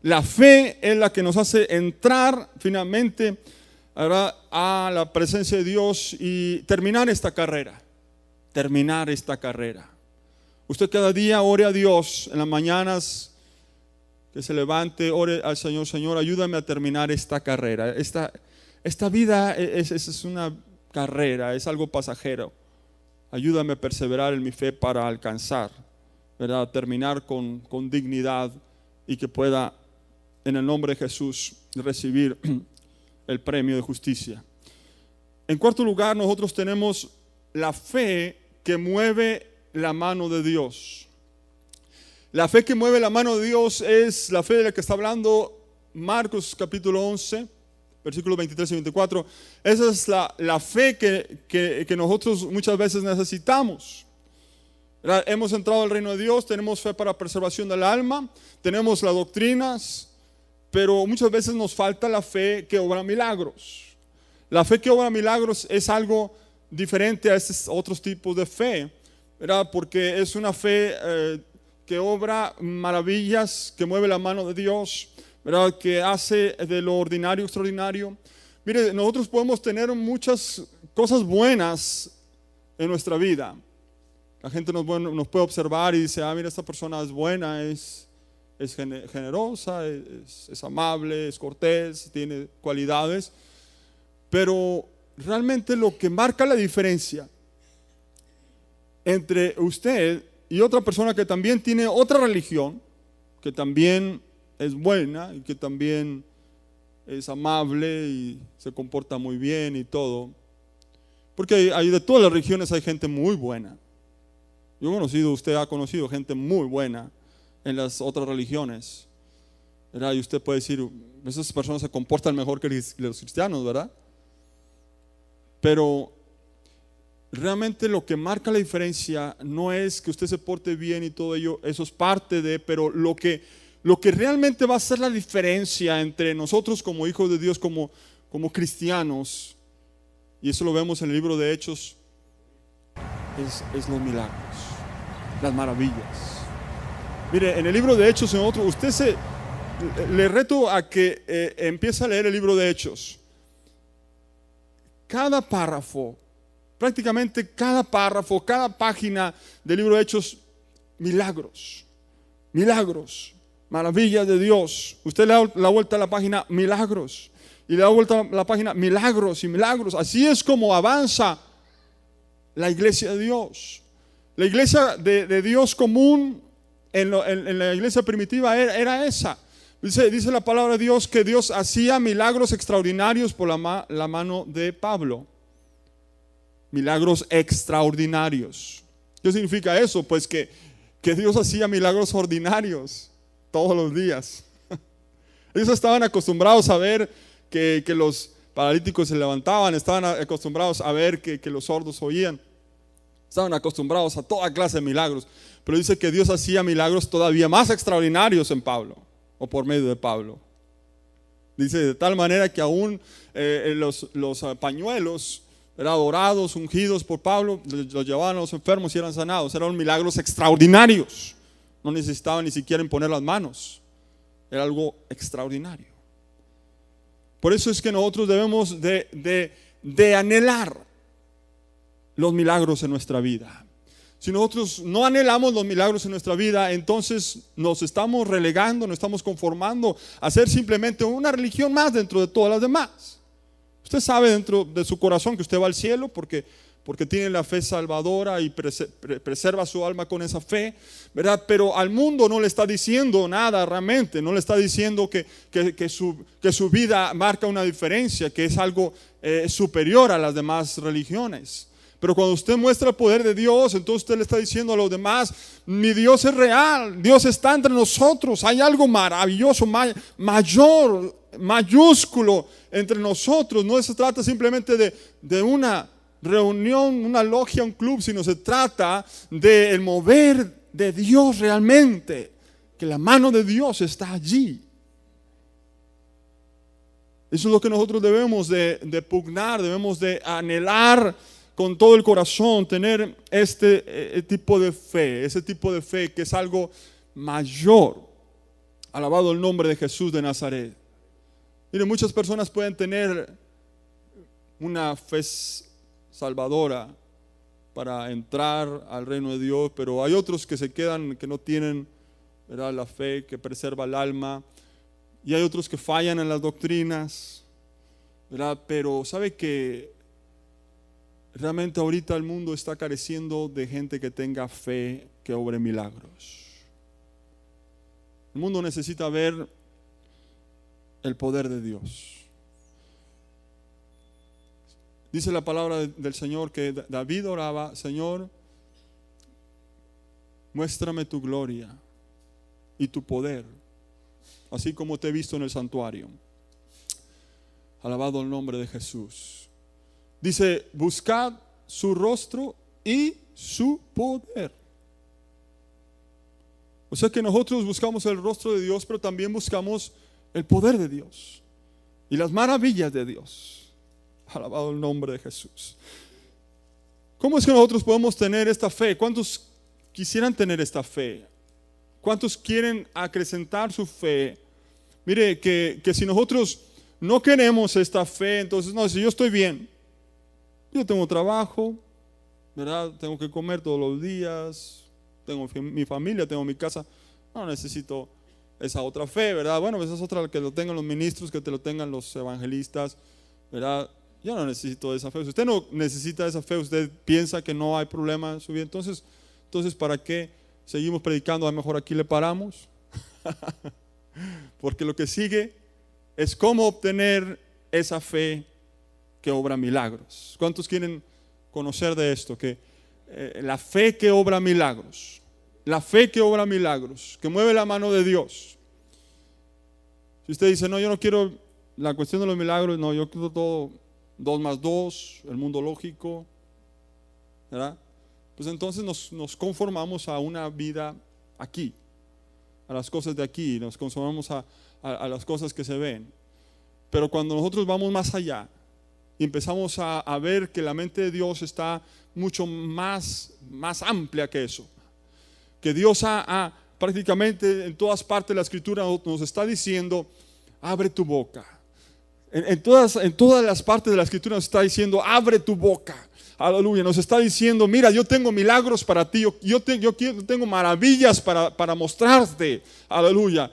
La fe es la que nos hace entrar finalmente a la presencia de Dios y terminar esta carrera. Terminar esta carrera. Usted cada día ore a Dios en las mañanas, que se levante, ore al Señor: Señor, ayúdame a terminar esta carrera. Esta vida es una carrera, es algo pasajero. Ayúdame a perseverar en mi fe para alcanzar, ¿verdad? Terminar con dignidad y que pueda, en el nombre de Jesús, recibir el premio de justicia. En cuarto lugar, nosotros tenemos la fe que mueve la mano de Dios. La fe que mueve la mano de Dios es la fe de la que está hablando Marcos capítulo 11, versículos 23 y 24. Esa es la fe que nosotros muchas veces necesitamos. Hemos entrado al reino de Dios, tenemos fe para preservación del alma, tenemos las doctrinas, pero muchas veces nos falta la fe que obra milagros. La fe que obra milagros es algo diferente a estos otros tipos de fe, ¿verdad? Porque es una fe que obra maravillas, que mueve la mano de Dios, ¿verdad? Que hace de lo ordinario extraordinario. Mire, nosotros podemos tener muchas cosas buenas en nuestra vida. La gente nos puede observar y dice: mira, esta persona es buena, es generosa, es amable, es cortés, tiene cualidades. Pero realmente lo que marca la diferencia entre usted y otra persona que también tiene otra religión, que también es buena y que también es amable y se comporta muy bien y todo, porque hay de todas las religiones hay gente muy buena. Usted ha conocido gente muy buena en las otras religiones, ¿verdad? Y usted puede decir: esas personas se comportan mejor que los cristianos, ¿verdad? Pero realmente lo que marca la diferencia no es que usted se porte bien y todo ello, eso es parte de, pero lo que realmente va a hacer la diferencia entre nosotros como hijos de Dios, como cristianos, y eso lo vemos en el libro de Hechos, es los milagros, las maravillas. Mire, en el libro de Hechos, le reto a que empiece a leer el libro de Hechos. Cada párrafo, prácticamente cada párrafo, cada página del libro de Hechos, milagros, maravillas de Dios. Usted le da la vuelta a la página, milagros, y le da vuelta a la página, milagros y milagros. Así es como avanza la iglesia de Dios. La iglesia de Dios común en la iglesia primitiva era esa. Dice la palabra de Dios que Dios hacía milagros extraordinarios por la mano de Pablo. Milagros extraordinarios. ¿Qué significa eso? Pues que Dios hacía milagros ordinarios todos los días. Ellos estaban acostumbrados a ver que los paralíticos se levantaban, estaban acostumbrados a ver que los sordos oían, estaban acostumbrados a toda clase de milagros. Pero dice que Dios hacía milagros todavía más extraordinarios en Pablo, o por medio de Pablo. Dice de tal manera que aún los pañuelos, ¿verdad?, dorados, ungidos por Pablo, los llevaban a los enfermos y eran sanados. Eran milagros extraordinarios. No necesitaban ni siquiera imponer las manos. Era algo extraordinario. Por eso es que nosotros debemos de anhelar los milagros en nuestra vida. Si nosotros no anhelamos los milagros en nuestra vida, entonces nos estamos relegando, nos estamos conformando a ser simplemente una religión más dentro de todas las demás. Usted sabe dentro de su corazón que usted va al cielo porque tiene la fe salvadora y preserva su alma con esa fe, ¿verdad? Pero al mundo no le está diciendo nada realmente, no le está diciendo que su vida marca una diferencia, que es algo superior a las demás religiones. Pero cuando usted muestra el poder de Dios, entonces usted le está diciendo a los demás: mi Dios es real, Dios está entre nosotros, hay algo maravilloso, mayor, mayúsculo entre nosotros. No se trata simplemente de una reunión, una logia, un club, sino se trata del mover de Dios realmente, que la mano de Dios está allí. Eso es lo que nosotros debemos de pugnar, debemos de anhelar con todo el corazón, tener este tipo de fe, ese tipo de fe que es algo mayor. Alabado el nombre de Jesús de Nazaret. Mire, muchas personas pueden tener una fe salvadora para entrar al reino de Dios, pero hay otros que se quedan, que no tienen, ¿verdad?, la fe que preserva el alma, y hay otros que fallan en las doctrinas, ¿verdad? Pero sabe que realmente ahorita el mundo está careciendo de gente que tenga fe que obre milagros. El mundo necesita ver el poder de Dios. Dice la palabra del Señor que David oraba: Señor, muéstrame tu gloria y tu poder, así como te he visto en el santuario. Alabado el nombre de Jesús. Dice: buscad su rostro y su poder. O sea que nosotros buscamos el rostro de Dios, pero también buscamos el poder de Dios y las maravillas de Dios. Alabado el nombre de Jesús. ¿Cómo es que nosotros podemos tener esta fe? ¿Cuántos quisieran tener esta fe? ¿Cuántos quieren acrecentar su fe? Mire, que si nosotros no queremos esta fe, entonces, no, si yo estoy bien, yo tengo trabajo, ¿verdad? Tengo que comer todos los días, tengo mi familia, tengo mi casa, no necesito esa otra fe, ¿verdad? Bueno, esa es otra, que lo tengan los ministros, que te lo tengan los evangelistas, ¿verdad? Yo no necesito esa fe. Si usted no necesita esa fe, usted piensa que no hay problema en su vida, entonces ¿para qué seguimos predicando? A lo mejor aquí le paramos. Porque lo que sigue es cómo obtener esa fe que obra milagros. ¿Cuántos quieren conocer de esto? Que la fe que obra milagros, la fe que obra milagros, que mueve la mano de Dios. Si usted dice: no, yo no quiero la cuestión de los milagros, no, yo quiero todo 2 más 2, el mundo lógico, ¿verdad? Pues entonces nos conformamos a una vida aquí, a las cosas de aquí, nos conformamos a las cosas que se ven. Pero cuando nosotros vamos más allá y empezamos a ver que la mente de Dios está mucho más amplia que eso, que Dios prácticamente en todas partes de la Escritura nos está diciendo: abre tu boca. En todas las partes de la Escritura nos está diciendo: abre tu boca. Aleluya. Nos está diciendo: mira, yo tengo milagros para ti, yo tengo maravillas para mostrarte. Aleluya.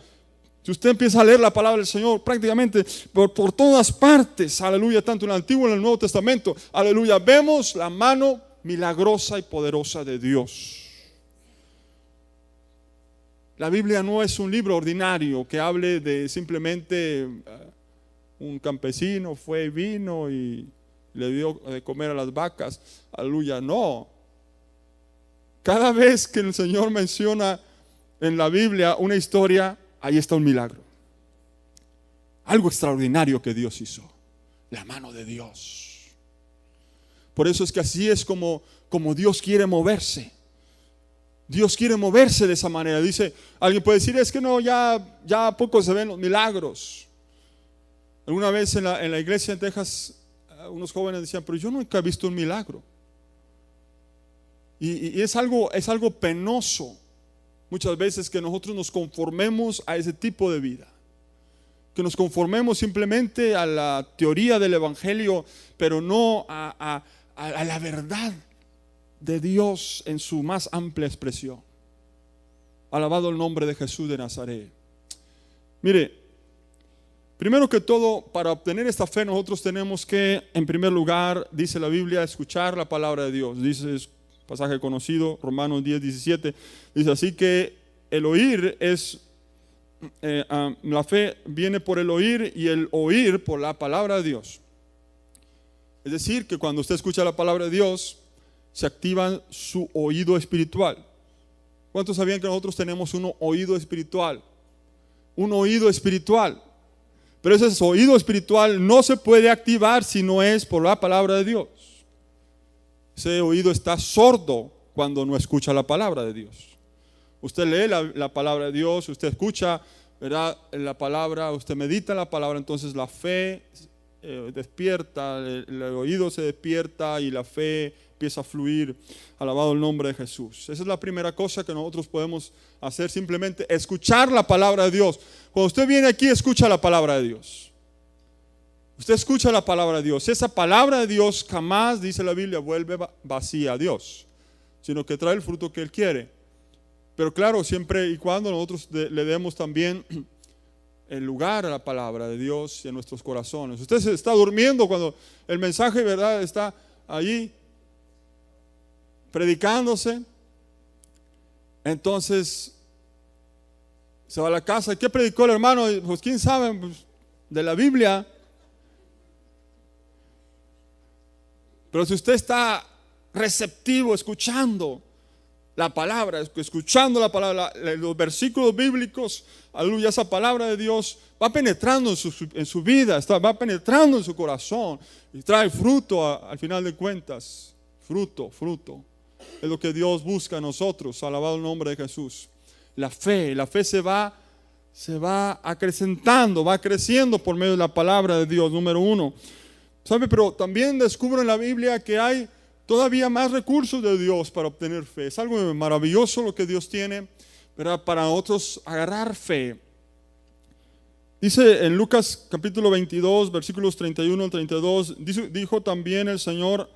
Si usted empieza a leer la palabra del Señor, prácticamente por todas partes, aleluya, tanto en el Antiguo como en el Nuevo Testamento, aleluya, vemos la mano milagrosa y poderosa de Dios. La Biblia no es un libro ordinario que hable de simplemente un campesino fue y vino y le dio de comer a las vacas. Aleluya, no. Cada vez que el Señor menciona en la Biblia una historia, ahí está un milagro. Algo extraordinario que Dios hizo. La mano de Dios. Por eso es que así es como Dios quiere moverse. Dios quiere moverse de esa manera. Dice, alguien puede decir: es que no, ya a poco se ven los milagros. Alguna vez en la iglesia en Texas, unos jóvenes decían: pero yo nunca he visto un milagro. Y es algo penoso muchas veces que nosotros nos conformemos a ese tipo de vida, que nos conformemos simplemente a la teoría del evangelio, pero no a la verdad de Dios en su más amplia expresión. Alabado el nombre de Jesús de Nazaret. Mire, primero que todo, para obtener esta fe nosotros tenemos que, en primer lugar, dice la Biblia, escuchar la palabra de Dios. Dice, es pasaje conocido, Romanos 10:17, dice: así que el oír es, la fe viene por el oír y el oír por la palabra de Dios. Es decir, que cuando usted escucha la palabra de Dios, se activa su oído espiritual. ¿Cuántos sabían que nosotros tenemos un oído espiritual? Un oído espiritual. Pero ese oído espiritual no se puede activar si no es por la palabra de Dios. Ese oído está sordo cuando no escucha la palabra de Dios. Usted lee la palabra de Dios, usted escucha, ¿verdad?, la palabra, usted medita la palabra, entonces la fe despierta, el oído se despierta y la fe empieza a fluir. Alabado el nombre de Jesús. Esa es la primera cosa que nosotros podemos hacer, simplemente escuchar la palabra de Dios. Cuando usted viene aquí, escucha la palabra de Dios. Usted escucha la palabra de Dios. Esa palabra de Dios jamás, dice la Biblia, vuelve vacía a Dios, sino que trae el fruto que Él quiere. Pero claro, siempre y cuando nosotros le demos también el lugar a la palabra de Dios y en nuestros corazones. Usted se está durmiendo cuando el mensaje, ¿verdad?, está allí predicándose. Entonces se va a la casa. ¿Qué predicó el hermano? Pues quién sabe, pues, de la Biblia. Pero si usted está receptivo, escuchando la palabra, los versículos bíblicos, aleluya, esa palabra de Dios va penetrando en su vida, va penetrando en su corazón y trae fruto al final de cuentas. Fruto. Es lo que Dios busca en nosotros. Alabado el nombre de Jesús. La fe se va acrecentando, va creciendo por medio de la palabra de Dios, número uno. ¿Sabe? Pero también descubro en la Biblia que hay todavía más recursos de Dios para obtener fe. Es algo maravilloso lo que Dios tiene, ¿verdad?, para nosotros agarrar fe. Dice en Lucas capítulo 22, versículos 31 al 32, dijo también el Señor: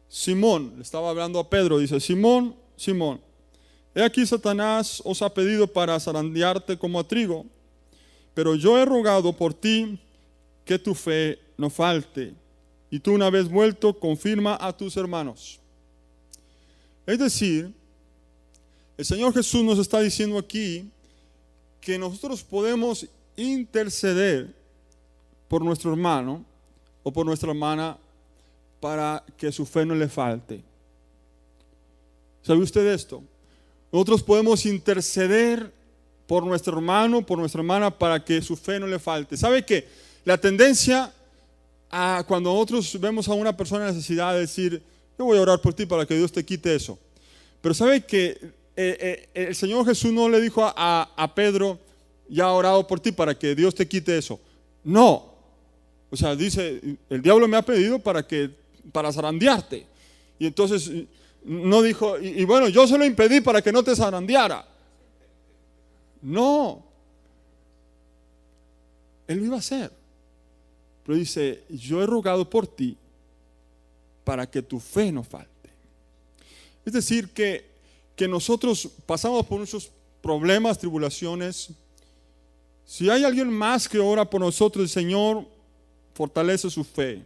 Simón, le estaba hablando a Pedro, dice: Simón, Simón, he aquí Satanás os ha pedido para zarandearte como a trigo, pero yo he rogado por ti que tu fe no falte, y tú, una vez vuelto, confirma a tus hermanos. Es decir, el Señor Jesús nos está diciendo aquí que nosotros podemos interceder por nuestro hermano o por nuestra hermana para que su fe no le falte. ¿Sabe usted esto? Nosotros podemos interceder por nuestro hermano, por nuestra hermana, para que su fe no le falte. ¿Sabe qué? La tendencia cuando nosotros vemos a una persona en necesidad de decir: yo voy a orar por ti para que Dios te quite eso. Pero ¿sabe que el Señor Jesús no le dijo a Pedro: ya he orado por ti para que Dios te quite eso? No. O sea, dice: el diablo me ha pedido para zarandearte. Y entonces no dijo: y bueno, yo se lo impedí para que no te zarandeara. No. Él lo iba a hacer. Pero dice: yo he rogado por ti para que tu fe no falte. Es decir, que nosotros pasamos por muchos problemas, tribulaciones. Si hay alguien más que ora por nosotros, el Señor fortalece su fe.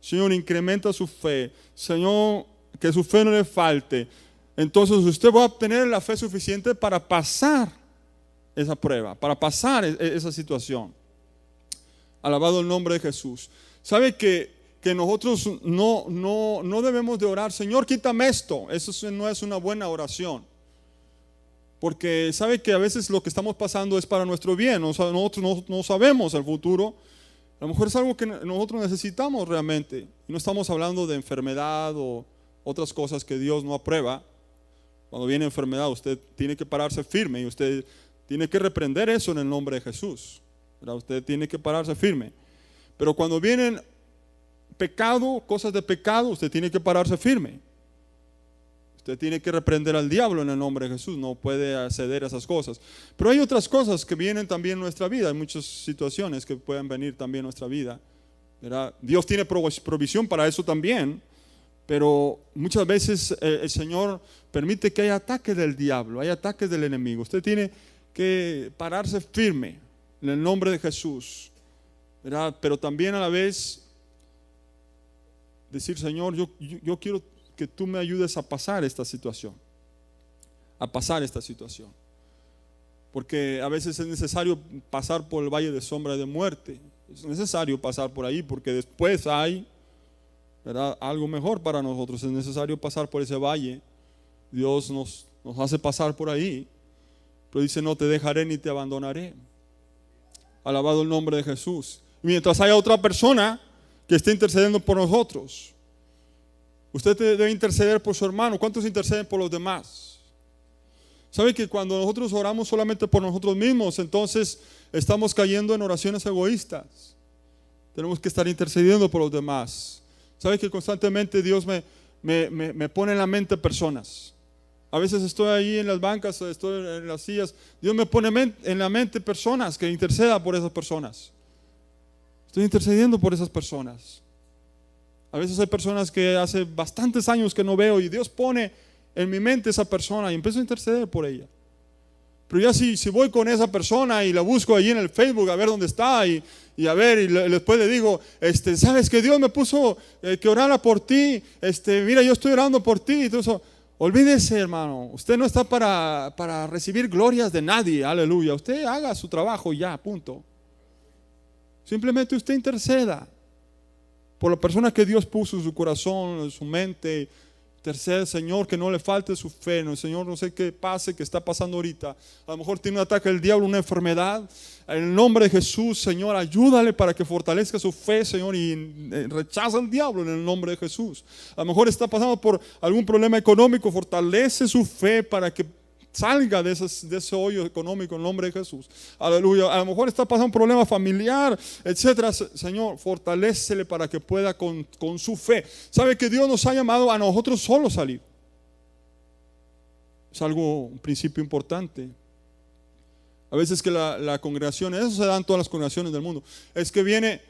Señor, incrementa su fe. Señor, que su fe no le falte. Entonces usted va a obtener la fe suficiente para pasar esa prueba, para pasar esa situación. Alabado el nombre de Jesús. ¿Sabe que nosotros no debemos de orar: Señor, quítame esto? Eso no es una buena oración. Porque sabe que a veces lo que estamos pasando es para nuestro bien. O sea, nosotros no sabemos el futuro. A lo mejor es algo que nosotros necesitamos realmente. Y no estamos hablando de enfermedad o otras cosas que Dios no aprueba. Cuando viene enfermedad, usted tiene que pararse firme y usted tiene que reprender eso en el nombre de Jesús. ¿Verdad? Usted tiene que pararse firme. Pero cuando vienen pecado, cosas de pecado, usted tiene que pararse firme. Usted tiene que reprender al diablo en el nombre de Jesús. No puede acceder a esas cosas. Pero hay otras cosas que vienen también en nuestra vida. Hay muchas situaciones que pueden venir también en nuestra vida, ¿verdad? Dios tiene provisión para eso también. Pero muchas veces el Señor permite que haya ataques del diablo, hay ataques del enemigo. Usted tiene que pararse firme en el nombre de Jesús, ¿verdad? Pero también a la vez decir: Señor, yo quiero que tú me ayudes a pasar esta situación. Porque a veces es necesario pasar por el valle de sombra de muerte. Es necesario pasar por ahí porque después hay, ¿verdad?, algo mejor para nosotros. Es necesario pasar por ese valle. Dios nos hace pasar por ahí. Pero dice: no te dejaré ni te abandonaré. Alabado el nombre de Jesús. Mientras haya otra persona que esté intercediendo por nosotros, usted debe interceder por su hermano. ¿Cuántos interceden por los demás? ¿Sabe que cuando nosotros oramos solamente por nosotros mismos, entonces estamos cayendo en oraciones egoístas? Tenemos que estar intercediendo por los demás. ¿Sabes que constantemente Dios me pone en la mente personas? A veces estoy ahí en las bancas, estoy en las sillas. Dios me pone en la mente personas, que interceda por esas personas. Estoy intercediendo por esas personas. A veces hay personas que hace bastantes años que no veo y Dios pone en mi mente esa persona y empiezo a interceder por ella. Pero ya si voy con esa persona y la busco allí en el Facebook a ver dónde está y a ver, y después le digo, sabes que Dios me puso que orara por ti, mira, yo estoy orando por ti y todo eso. Olvídese, hermano, usted no está para recibir glorias de nadie, aleluya. Usted haga su trabajo ya, punto. Simplemente usted interceda por la persona que Dios puso en su corazón, en su mente. Intercede, Señor, que no le falte su fe. No, Señor, no sé qué pase, qué está pasando ahorita. A lo mejor tiene un ataque del diablo, una enfermedad. En el nombre de Jesús, Señor, ayúdale para que fortalezca su fe, Señor, y rechaza al diablo en el nombre de Jesús. A lo mejor está pasando por algún problema económico, fortalece su fe para que salga de ese hoyo económico en el nombre de Jesús. Aleluya. A lo mejor está pasando un problema familiar, etcétera. Señor, fortalécele para que pueda con su fe. Sabe que Dios nos ha llamado a nosotros solo salir. Es un principio importante. A veces que la congregación, eso se da en todas las congregaciones del mundo, es que viene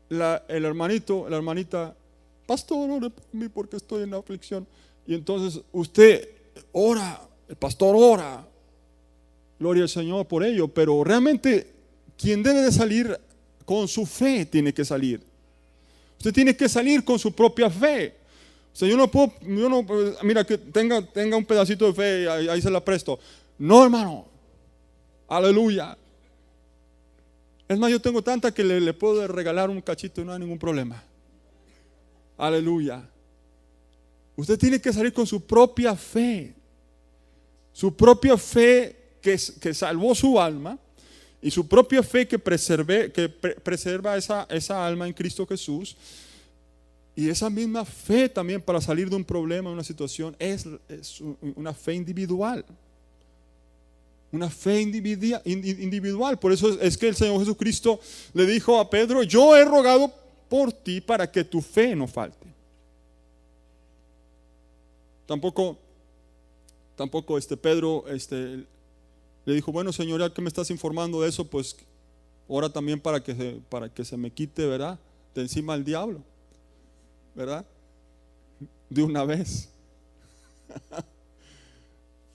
el hermanito, la hermanita, pastor, ore por mí porque estoy en aflicción. Y entonces usted ora. El pastor ora, gloria al Señor por ello, pero realmente quien debe de salir con su fe tiene que salir. Usted tiene que salir con su propia fe. O sea, yo no, mira, que tenga un pedacito de fe, ahí se la presto. No, hermano, aleluya. Es más, yo tengo tanta que le puedo regalar un cachito y no hay ningún problema. Aleluya. Usted tiene que salir con su propia fe. Su propia fe que salvó su alma y su propia fe que preserva esa alma en Cristo Jesús. Y esa misma fe también para salir de un problema, una situación, es una fe individual. Una fe individual. Por eso es que el Señor Jesucristo le dijo a Pedro, yo he rogado por ti para que tu fe no falte. Tampoco Pedro le dijo, bueno, Señor, ya que me estás informando de eso, pues ora también para que se me quite, ¿verdad?, de encima el diablo, ¿verdad?, de una vez.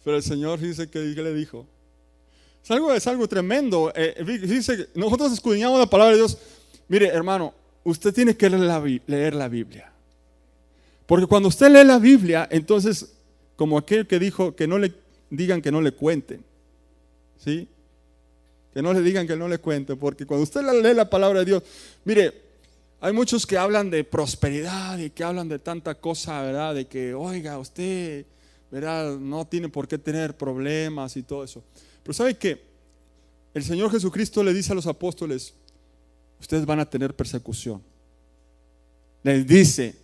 Pero el Señor dice que le dijo, es algo tremendo. Dice, nosotros escudriñamos la palabra de Dios. Mire, hermano, usted tiene que leer la Biblia, porque cuando usted lee la Biblia, entonces, como aquel que dijo que no le digan que no le cuenten, ¿sí? Que no le digan que no le cuenten, porque cuando usted lee la palabra de Dios, mire, hay muchos que hablan de prosperidad y que hablan de tanta cosa, ¿verdad? De que, oiga, usted, ¿verdad?, no tiene por qué tener problemas y todo eso. Pero ¿sabe qué? El Señor Jesucristo le dice a los apóstoles, ustedes van a tener persecución. Les dice,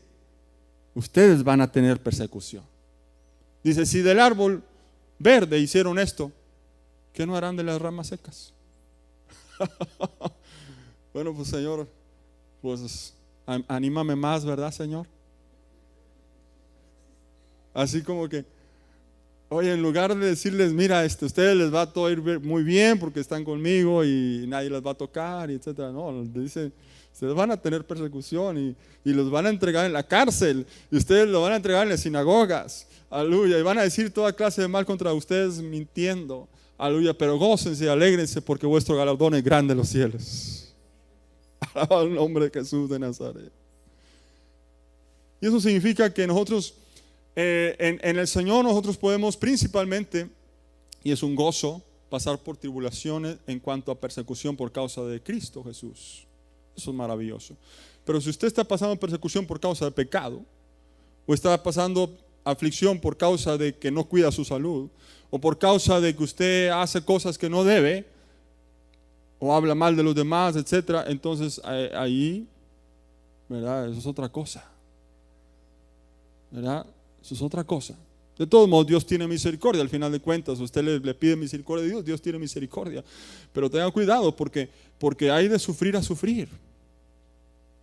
ustedes van a tener persecución. Dice, si del árbol verde hicieron esto, ¿qué no harán de las ramas secas? Bueno, pues Señor, pues anímame más, ¿verdad, Señor? Así como que, oye, en lugar de decirles, mira, ustedes les va a todo ir muy bien porque están conmigo y nadie les va a tocar, y etcétera. No, dice, ustedes van a tener persecución y los van a entregar en la cárcel y ustedes los van a entregar en las sinagogas. Aleluya. Y van a decir toda clase de mal contra ustedes mintiendo. Aleluya. Pero gócense y alégrense porque vuestro galardón es grande en los cielos. Alabado el nombre de Jesús de Nazaret. Y eso significa que nosotros, en el Señor, nosotros podemos principalmente, y es un gozo, pasar por tribulaciones en cuanto a persecución por causa de Cristo Jesús. Eso es maravilloso. Pero si usted está pasando persecución por causa de pecado, o está pasando aflicción por causa de que no cuida su salud, o por causa de que usted hace cosas que no debe, o habla mal de los demás, etcétera, entonces ahí, ¿verdad?, eso es otra cosa, ¿verdad? Eso es otra cosa. De todos modos, Dios tiene misericordia. Al final de cuentas, usted le pide misericordia a Dios, Dios tiene misericordia. Pero tenga cuidado porque hay de sufrir a sufrir.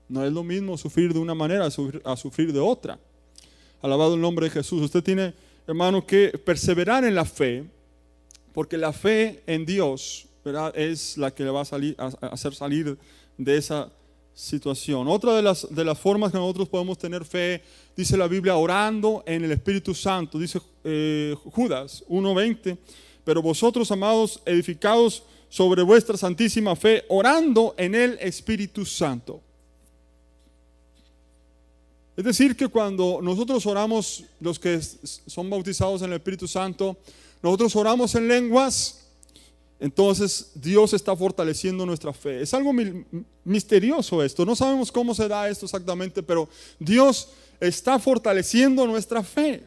No es lo mismo sufrir de una manera a sufrir de otra. Alabado el nombre de Jesús. Usted tiene, hermano, que perseverar en la fe, porque la fe en Dios, ¿verdad?, es la que le va a hacer salir de esa situación. Otra de las formas que nosotros podemos tener fe, dice la Biblia, orando en el Espíritu Santo. Dice Judas 1:20, pero vosotros, amados, edificados sobre vuestra santísima fe, orando en el Espíritu Santo. Es decir, que cuando nosotros oramos, los que son bautizados en el Espíritu Santo, nosotros oramos en lenguas, entonces Dios está fortaleciendo nuestra fe. Es algo misterioso esto, no sabemos cómo se da esto exactamente, pero Dios está fortaleciendo nuestra fe.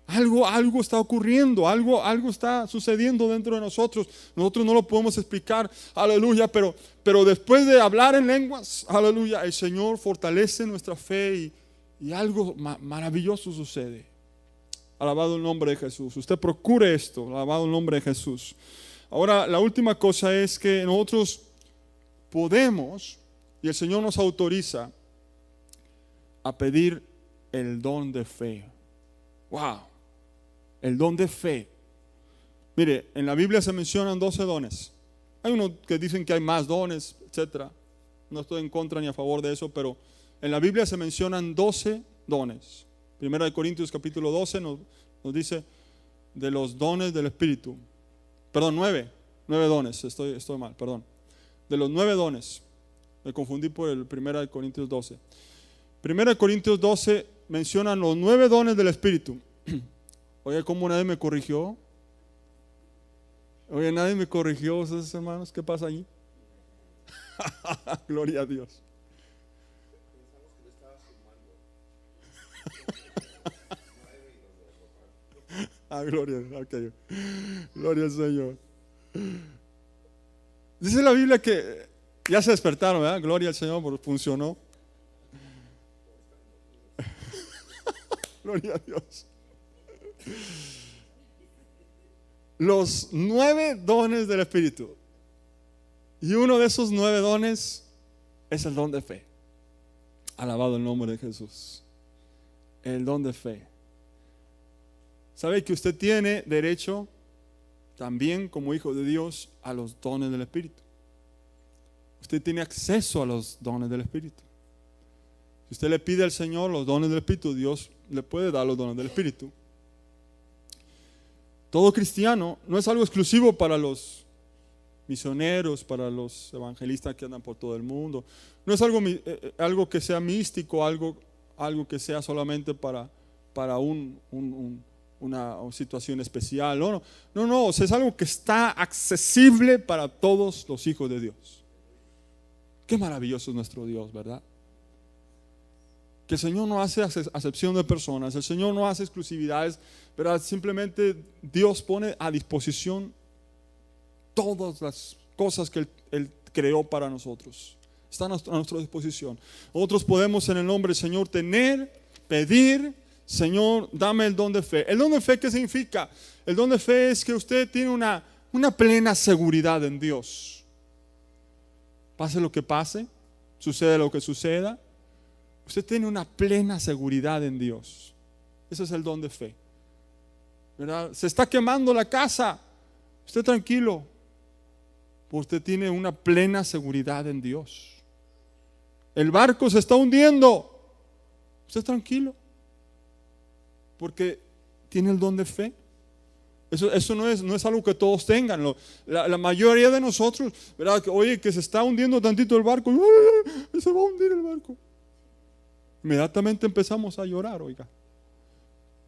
Algo está ocurriendo, algo está sucediendo dentro de nosotros. Nosotros no lo podemos explicar, aleluya, pero después de hablar en lenguas, aleluya, el Señor fortalece nuestra fe y algo maravilloso sucede. Alabado el nombre de Jesús. Usted procure esto, alabado el nombre de Jesús. Ahora, la última cosa es que nosotros podemos, y el Señor nos autoriza a pedir el don de fe. Wow. El don de fe. Mire, en la Biblia se mencionan 12 dones. Hay unos que dicen que hay más dones, etcétera. No estoy en contra ni a favor de eso, pero en la Biblia se mencionan 12 dones. Primera de Corintios capítulo 12 nos dice de los dones del Espíritu. Perdón, 9 dones. Estoy mal, perdón. De los 9 dones. Me confundí por el Primera de Corintios 12. Primera de Corintios 12 mencionan los 9 dones del Espíritu. Oye, ¿cómo nadie me corrigió? Oye, nadie me corrigió, ustedes hermanos, ¿qué pasa allí? Gloria a Dios. Gloria, okay. Gloria al Señor. Dice la Biblia que ya se despertaron, ¿verdad? Gloria al Señor, porque funcionó. Gloria a Dios. Los 9 dones del Espíritu. Y uno de esos 9 dones es el don de fe. Alabado el nombre de Jesús. El don de fe. ¿Sabe que usted tiene derecho también como hijo de Dios a los dones del Espíritu? Usted tiene acceso a los dones del Espíritu. Si usted le pide al Señor los dones del Espíritu, Dios le puede dar los dones del Espíritu. Todo cristiano no es algo exclusivo para los misioneros, para los evangelistas que andan por todo el mundo. No es algo que sea místico, algo que sea solamente para una situación especial. No, o sea, es algo que está accesible para todos los hijos de Dios. Qué maravilloso es nuestro Dios, ¿verdad? Que el Señor no hace acepción de personas, el Señor no hace exclusividades, ¿verdad? Simplemente Dios pone a disposición todas las cosas que Él creó para nosotros. Están a nuestra disposición. Nosotros podemos en el nombre del Señor pedir, Señor, dame el don de fe. ¿El don de fe qué significa? El don de fe es que usted tiene una plena seguridad en Dios. Pase lo que pase, suceda lo que suceda, usted tiene una plena seguridad en Dios. Ese es el don de fe, ¿verdad? Se está quemando la casa, usted tranquilo, usted tiene una plena seguridad en Dios. El barco se está hundiendo, usted tranquilo, porque tiene el don de fe. Eso no es algo que todos tengan. La mayoría de nosotros, ¿verdad? Oye, que se está hundiendo tantito el barco, se va a hundir el barco. Inmediatamente empezamos a llorar, oiga.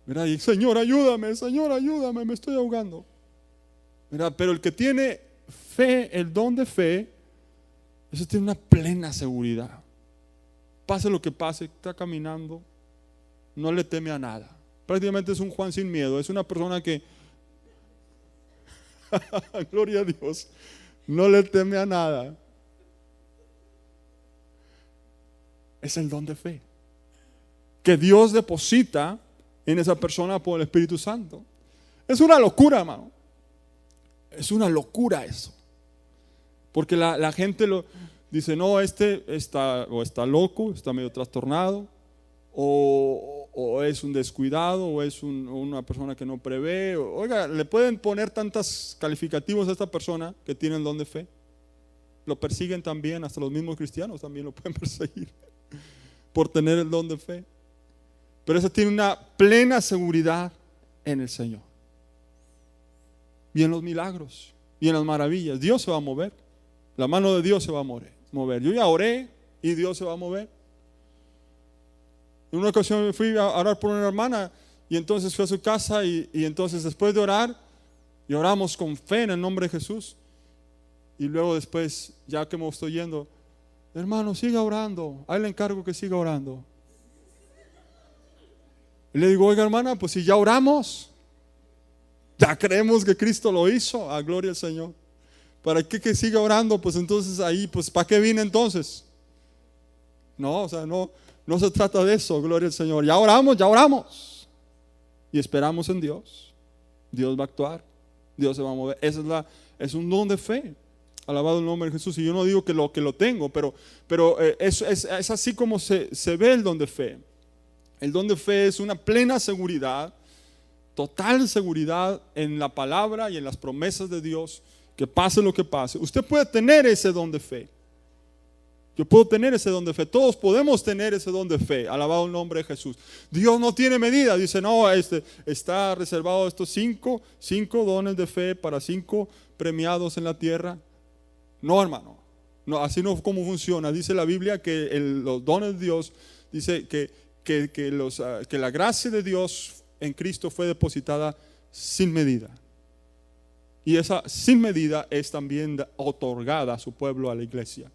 ¿Verdad? Y Señor, ayúdame, me estoy ahogando. ¿Verdad? Pero el que tiene fe, el don de fe, ese tiene una plena seguridad. Pase lo que pase, está caminando, no le teme a nada. Prácticamente es un Juan sin miedo, es una persona que gloria a Dios, no le teme a nada. Es el don de fe que Dios deposita en esa persona por el Espíritu Santo. Es una locura, hermano. Es una locura eso. Porque la gente dice, no, este está loco, está medio trastornado, o es un descuidado, o es una persona que no prevé. Oiga, le pueden poner tantos calificativos a esta persona que tiene el don de fe. Lo persiguen también, hasta los mismos cristianos también lo pueden perseguir por tener el don de fe. Pero ese tiene una plena seguridad en el Señor y en los milagros y en las maravillas. Dios se va a mover, la mano de Dios se va a mover. Yo ya oré y Dios se va a mover. En una ocasión me fui a orar por una hermana y entonces fui a su casa y entonces después de orar, y oramos con fe en el nombre de Jesús, y luego después, ya que me estoy yendo, hermano, siga orando, ahí le encargo que siga orando. Y le digo, oiga hermana, pues si ya oramos, ya creemos que Cristo lo hizo, a gloria al Señor. ¿Para qué que siga orando? Pues entonces ahí, pues ¿para qué vine entonces? No, o sea, no se trata de eso, gloria al Señor. Ya oramos. Y esperamos en Dios. Dios va a actuar, Dios se va a mover. Es un don de fe. Alabado el nombre de Jesús. Y yo no digo que lo tengo, pero es así como se ve el don de fe. El don de fe es una plena seguridad, total seguridad en la palabra y en las promesas de Dios, que pase lo que pase. Usted puede tener ese don de fe. Yo puedo tener ese don de fe. Todos podemos tener ese don de fe. Alabado el nombre de Jesús. Dios no tiene medida. Dice, no, está reservado estos cinco dones de fe para 5 premiados en la tierra. No, hermano. No, así no es como funciona. Dice la Biblia que los dones de Dios, dice que la gracia de Dios en Cristo fue depositada sin medida. Y esa sin medida es también otorgada a su pueblo, a la iglesia.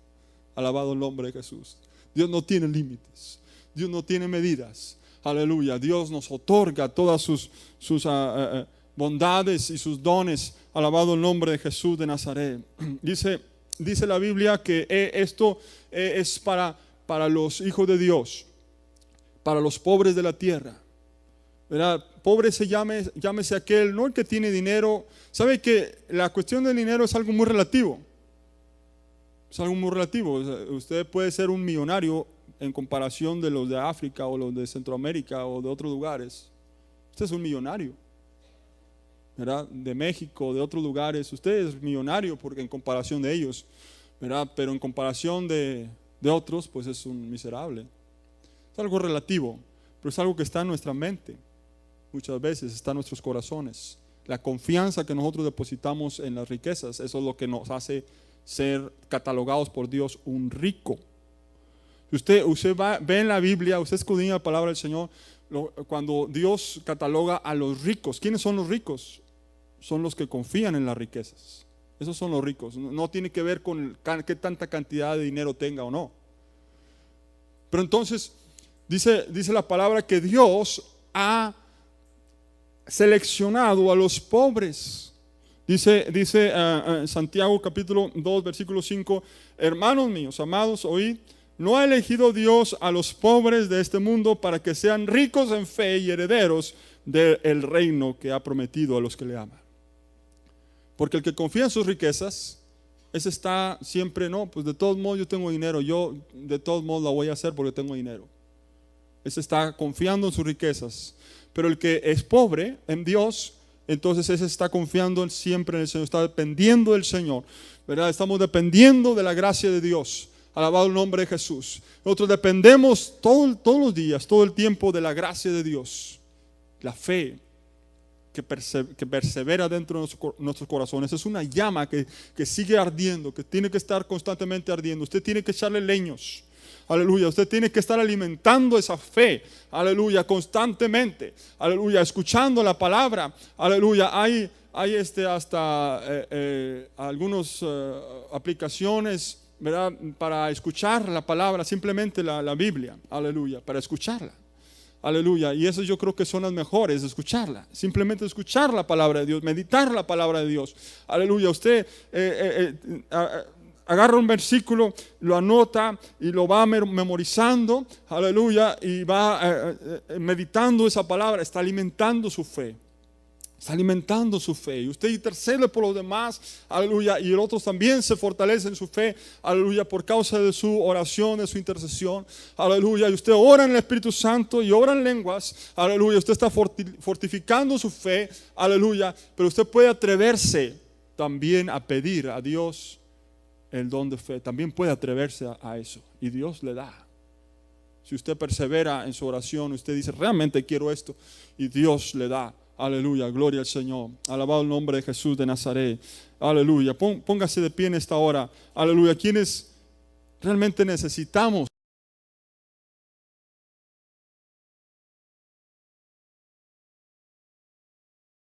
Alabado el nombre de Jesús. Dios no tiene límites. Dios no tiene medidas. Aleluya. Dios nos otorga todas sus bondades y sus dones. Alabado el nombre de Jesús de Nazaret. Dice la Biblia que esto es para los hijos de Dios, para los pobres de la tierra. ¿Verdad? Pobre llámese aquel, no el que tiene dinero. ¿Sabe que la cuestión del dinero es algo muy relativo? Es algo muy relativo. Usted puede ser un millonario en comparación de los de África o los de Centroamérica o de otros lugares. Usted es un millonario, ¿verdad? De México, de otros lugares. Usted es millonario porque en comparación de ellos, ¿verdad? Pero en comparación de otros, pues es un miserable. Es algo relativo, pero es algo que está en nuestra mente. Muchas veces está en nuestros corazones. La confianza que nosotros depositamos en las riquezas, eso es lo que nos hace ser catalogados por Dios un rico. Usted ve en la Biblia, usted escudriña la palabra del Señor, cuando Dios cataloga a los ricos. ¿Quiénes son los ricos? Son los que confían en las riquezas. Esos son los ricos. No tiene que ver con qué tanta cantidad de dinero tenga o no. Pero entonces dice la palabra que Dios ha seleccionado a los pobres. Dice Santiago capítulo 2 versículo 5, hermanos míos, amados, oíd, no ha elegido Dios a los pobres de este mundo para que sean ricos en fe y herederos del reino que ha prometido a los que le aman. Porque el que confía en sus riquezas, ese está siempre, no, pues de todos modos yo tengo dinero, yo de todos modos la voy a hacer porque tengo dinero. Ese está confiando en sus riquezas. Pero el que es pobre en Dios, entonces ese está confiando siempre en el Señor, está dependiendo del Señor, ¿verdad? Estamos dependiendo de la gracia de Dios. Alabado el nombre de Jesús. Nosotros dependemos todos los días, todo el tiempo de la gracia de Dios. La fe que persevera dentro de nuestros corazones. Es una llama que sigue ardiendo, que tiene que estar constantemente ardiendo. Usted tiene que echarle leños. Aleluya, usted tiene que estar alimentando esa fe, aleluya, constantemente, aleluya, escuchando la palabra, aleluya. Hay hasta algunas aplicaciones, ¿verdad? Para escuchar la palabra, simplemente la Biblia, aleluya, para escucharla, aleluya. Y eso yo creo que son las mejores, escucharla, simplemente escuchar la palabra de Dios, meditar la palabra de Dios, aleluya. Usted agarra un versículo, lo anota y lo va memorizando, aleluya, y va meditando esa palabra, está alimentando su fe. Está alimentando su fe. Y usted intercede por los demás, aleluya. Y el otro también se fortalece en su fe, aleluya, por causa de su oración, de su intercesión, aleluya. Y usted ora en el Espíritu Santo y ora en lenguas, aleluya. Usted está fortificando su fe, aleluya. Pero usted puede atreverse también a pedir a Dios el don de fe. También puede atreverse a eso. Y Dios le da. Si usted persevera en su oración, usted dice, realmente quiero esto. Y Dios le da. Aleluya, gloria al Señor. Alabado el nombre de Jesús de Nazaret. Aleluya. Póngase de pie en esta hora. Aleluya. Quienes realmente necesitamos